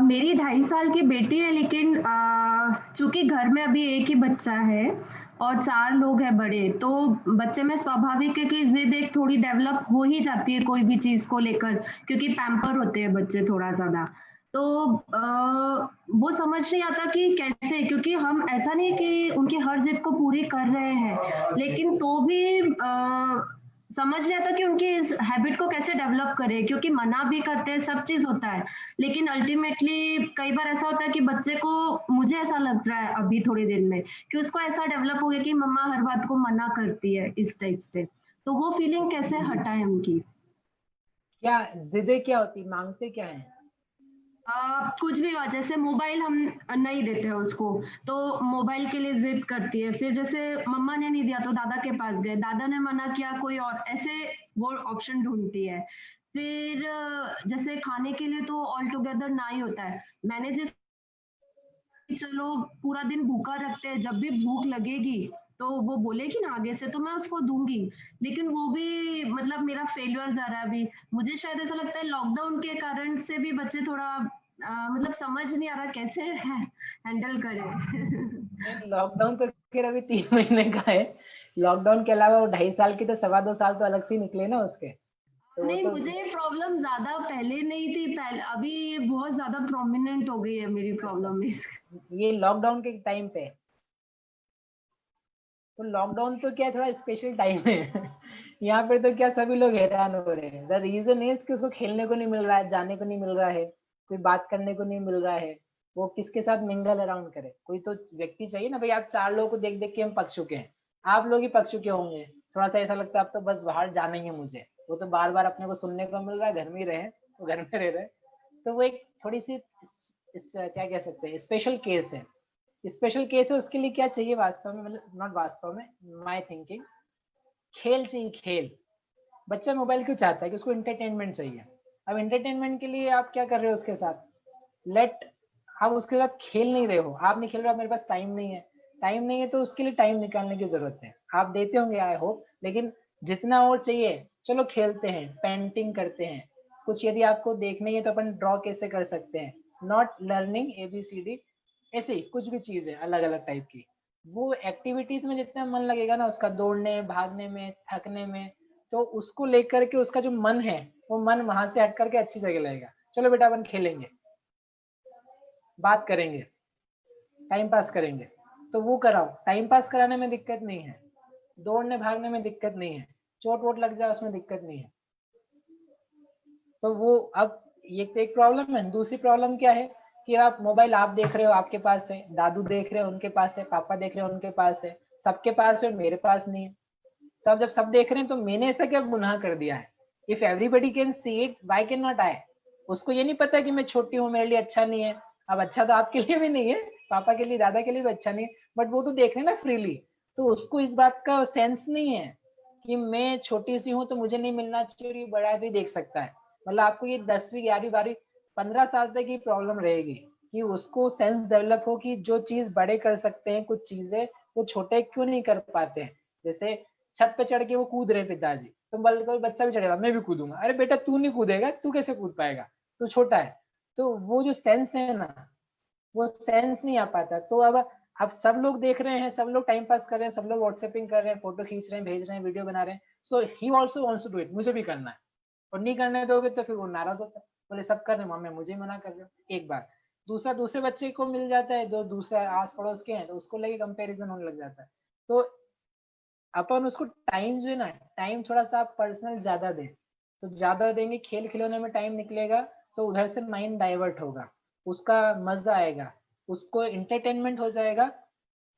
मेरी 2.5 साल की बेटी है, लेकिन चूंकि घर में अभी एक ही बच्चा है और 4 लोग हैं बड़े, तो बच्चे में स्वाभाविक है कि जिद एक थोड़ी डेवलप हो ही जाती है कोई भी चीज को लेकर, क्योंकि पैम्पर होते हैं बच्चे थोड़ा ज्यादा। तो वो समझ नहीं आता कि कैसे, क्योंकि हम ऐसा नहीं है कि उनकी हर जिद को पूरी कर रहे हैं, लेकिन तो भी समझ नहीं आता कि उनकी इस हैबिट को कैसे डेवलप करें, क्योंकि मना भी करते हैं, सब चीज होता है, लेकिन अल्टीमेटली कई बार ऐसा होता है कि बच्चे को, मुझे ऐसा लग रहा है अभी थोड़ी देर में, कि उसको ऐसा डेवलप हो गया कि मम्मा हर बात को मना करती है इस टाइप से। तो वो फीलिंग कैसे हटाए उनकी? क्या जिदे क्या होती, मांगते क्या है? कुछ भी हो, जैसे मोबाइल हम नहीं देते हैं उसको, तो मोबाइल के लिए जिद करती है, फिर जैसे मम्मा ने नहीं दिया तो दादा के पास गए, दादा ने मना किया कोई और, ऐसे वो ऑप्शन ढूंढती है। फिर जैसे खाने के लिए तो ऑल टुगेदर ना ही होता है, मैंने जिस चलो पूरा दिन भूखा रखते हैं, जब भी भूख लगेगी तो वो बोलेगी ना आगे से, तो मैं उसको दूंगी, लेकिन वो भी मतलब मेरा फेलियर जा रहा है अभी। मुझे शायद ऐसा लगता है लॉकडाउन के कारण से भी बच्चे थोड़ा मतलब समझ नहीं आ रहा कैसे हैंडल करें। लॉकडाउन तो फिर अभी 3 महीने का है, लॉकडाउन के अलावा वो 2.5 साल की तो 2.25 साल तो अलग से निकले ना उसके। तो नहीं, तो मुझे ये प्रॉब्लम ज्यादा पहले नहीं थी, पहले, अभी ये बहुत ज्यादा प्रोमिनेंट हो गई है मेरी प्रॉब्लम। ये लॉकडाउन के टाइम पे, तो लॉकडाउन तो क्या थोड़ा स्पेशल टाइम है यहाँ पे तो क्या सभी लोग हैरान हो रहे हैं। द रीजन इज कि उसको खेलने को नहीं मिल रहा है, जाने को नहीं मिल रहा है, कोई बात करने को नहीं मिल रहा है, वो किसके साथ मिंगल अराउंड करे, कोई तो व्यक्ति चाहिए ना भाई। आप 4 लोगों को देख देख के हम पक चुके हैं, आप लोग ही पक चुके होंगे, थोड़ा सा ऐसा लगता है अब तो बस बाहर जाना ही है मुझे, वो तो बार बार अपने को सुनने को मिल रहा है, घर में ही रहे तो घर में रह रहे। तो वो एक थोड़ी सी क्या कह सकते हैं, स्पेशल केस है, स्पेशल केस है। उसके लिए क्या चाहिए वास्तव में, मतलब नॉट वास्तव में, माय थिंकिंग, खेल चाहिए, खेल। बच्चा मोबाइल क्यों चाहता है कि उसको एंटरटेनमेंट चाहिए। अब एंटरटेनमेंट के लिए आप क्या कर रहे हो उसके साथ, लेट, आप उसके साथ खेल नहीं रहे हो, आप नहीं खेल रहे हो, मेरे पास टाइम नहीं है, टाइम नहीं है तो उसके लिए टाइम निकालने की जरूरत है, आप देते होंगे आई होप, लेकिन जितना और चाहिए, चलो खेलते हैं, पेंटिंग करते हैं, कुछ यदि आपको देखना है तो अपन ड्रॉ कैसे कर सकते हैं, नॉट लर्निंग ABCD, ऐसे ही कुछ भी चीज है अलग अलग टाइप की, वो एक्टिविटीज में जितना मन लगेगा ना उसका, दौड़ने भागने में थकने में, तो उसको लेकर के उसका जो मन है वो मन वहां से हट करके अच्छी जगह लगेगा। चलो बेटा अपन खेलेंगे, बात करेंगे, टाइम पास करेंगे, तो वो कराओ, टाइम पास कराने में दिक्कत नहीं है, दौड़ने भागने में दिक्कत नहीं है, चोट वोट लग जाए उसमें दिक्कत नहीं है। तो वो अब ये तो एक प्रॉब्लम है। दूसरी प्रॉब्लम क्या है कि आप मोबाइल आप देख रहे हो आपके पास है, दादू देख रहे हो उनके पास है, पापा देख रहे हो उनके पास है, सबके पास है, मेरे पास नहीं है। तो अब जब सब देख रहे हैं तो मैंने ऐसा क्या गुनाह कर दिया है? If everybody can see it, why can not I? उसको ये नहीं पता कि मैं छोटी हूँ, मेरे लिए अच्छा नहीं है। अब अच्छा तो आपके लिए भी नहीं है, पापा के लिए दादा के लिए भी अच्छा नहीं है, बट वो तो देख रहे हैं ना फ्रीली, तो उसको इस बात का सेंस नहीं है कि मैं छोटी सी हूँ तो मुझे नहीं मिलना चाहिए, ये बड़ा है तो ये देख सकता है। मतलब आपको ये 10वीं 11वीं 12वीं 15 साल तक ये प्रॉब्लम रहेगी कि उसको सेंस डेवलप हो कि जो चीज बड़े कर सकते हैं कुछ चीजें, वो छोटे क्यों नहीं कर पाते हैं। जैसे छत पे चढ़ के वो कूद रहे पिताजी, तो कोई बच्चा भी चढ़ेगा, मैं भी कूदूंगा, अरे बेटा तू नहीं कूदेगा, तू कैसे कूद पाएगा, तू छोटा है। तो वो जो सेंस है ना, वो सेंस नहीं आ पाता। तो अब सब लोग देख रहे हैं, सब लोग टाइम पास कर रहे हैं, सब लोग व्हाट्सएपिंग कर रहे हैं, फोटो खींच रहे हैं, भेज रहे हैं, वीडियो बना रहे हैं, so he also wants to do it, मुझे भी करना है। और नहीं करने दोगे तो फिर वो नाराज होता है, बोले सब कर रहे हैं मम्मी मुझे मना कर रहे हो। एक बार दूसरे बच्चे को मिल जाता है जो दूसरा आस पड़ोस के हैं, तो उसको लेके कंपैरिजन होने लग जाता है। तो अपन उसको टाइम जो है ना, टाइम थोड़ा सा आप पर्सनल ज्यादा दें, तो ज्यादा देंगे, खेल खिलौने में टाइम निकलेगा, तो उधर से माइंड डाइवर्ट होगा, उसका मजा आएगा, उसको इंटरटेनमेंट हो जाएगा।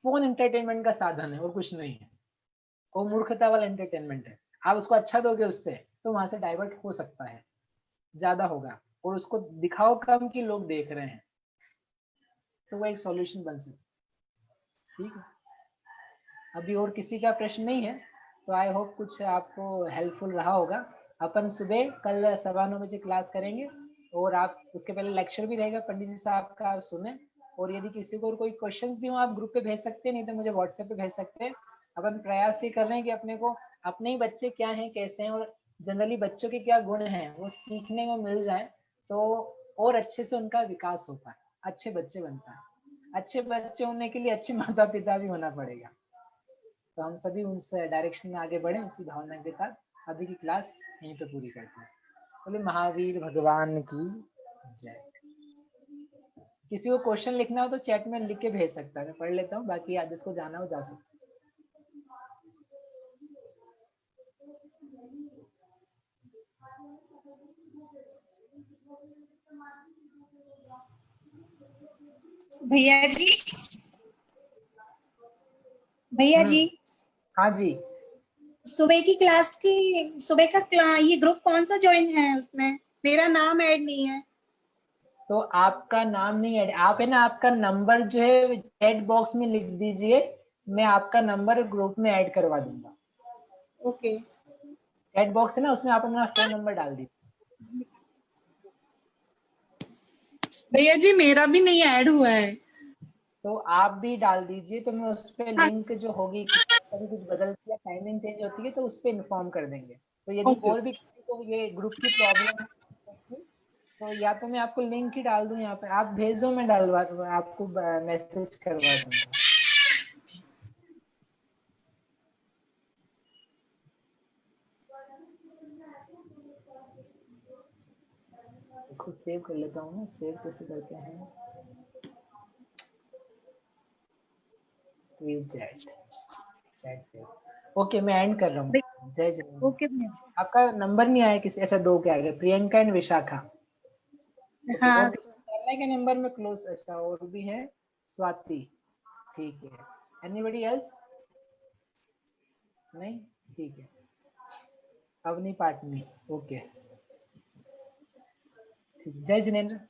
फोन इंटरटेनमेंट का साधन है और कुछ नहीं है, वो मूर्खता वाला एंटरटेनमेंट है। आप उसको अच्छा दोगे उससे, तो वहां से डाइवर्ट हो सकता है, ज्यादा होगा, और उसको दिखाओ कम कि लोग देख रहे हैं, तो वो एक सॉल्यूशन बन सकता है। ठीक है, अभी और किसी का प्रश्न नहीं है, तो आई होप कुछ आपको हेल्पफुल रहा होगा। अपन सुबह कल 9:15 बजे क्लास करेंगे, और आप उसके पहले लेक्चर भी रहेगा पंडित जी साहब का, आप सुने। और यदि किसी को कोई क्वेश्चंस भी हो आप ग्रुप पे भेज सकते हैं, नहीं तो मुझे व्हाट्सएप पे भेज सकते हैं। अपन प्रयास ये कर रहे हैं कि अपने को अपने ही बच्चे क्या हैं, कैसे हैं, और जनरली बच्चों के क्या गुण हैं वो सीखने को मिल जाए, तो और अच्छे से उनका विकास हो पाए, अच्छे बच्चे बन पाए। अच्छे बच्चे होने के लिए अच्छे माता पिता भी होना पड़ेगा। तो हम सभी उस डायरेक्शन में आगे बढ़े इसी भावना के साथ। अभी की क्लास यहीं पे पूरी करते हैं। बोले महावीर भगवान की जय। किसी को क्वेश्चन लिखना हो तो चैट में लिख के भेज सकता है, मैं पढ़ लेता हूँ, बाकी आज जिसको जाना हो जा सकता है। भैया जी, भैया जी, हाँ जी, सुबह की क्लास की सुबह का ये ग्रुप कौन सा ज्वाइन है? उसमें मेरा नाम ऐड नहीं है। तो आपका नाम नहीं ऐड, आप है ना, आपका नंबर जो है चैट बॉक्स में लिख दीजिए, मैं आपका नंबर ग्रुप में ऐड करवा दूंगा। ओके, चैट बॉक्स है ना, उसमें आप अपना फोन नंबर डाल दीजिए। भैया जी मेरा भी नहीं ऐड हुआ है। तो आप भी डाल दीजिए, तो मैं उस पर लिंक जो होगी, कभी कुछ बदलती है, टाइमिंग चेंज होती है, तो उस पर इन्फॉर्म कर देंगे। तो यदि ओके और भी किसी को ये ग्रुप की प्रॉब्लम है, तो या तो मैं आपको लिंक ही डाल दूं, यहाँ पे आप भेज दो, मैं डलवा आपको मैसेज करवा दूंगा। इसको सेव कर लेता हूँ ना, सेव कैसे करते हैं, save chat, chat save. Okay, मैं एंड कर रहा हूँ। जय जय। ओके भैया। आपका नंबर नहीं आया किसी, अच्छा 2 के आगे, प्रियंका एंड विशाखा। ओके, और हाँ, किसी को डालना है क्या नंबर में क्लोज? अच्छा, और भी है स्वाति, ठीक है। Anybody else? नहीं, ठीक है। अवनी पाटनी, ओके, ठीक। जय जिनेंद्र।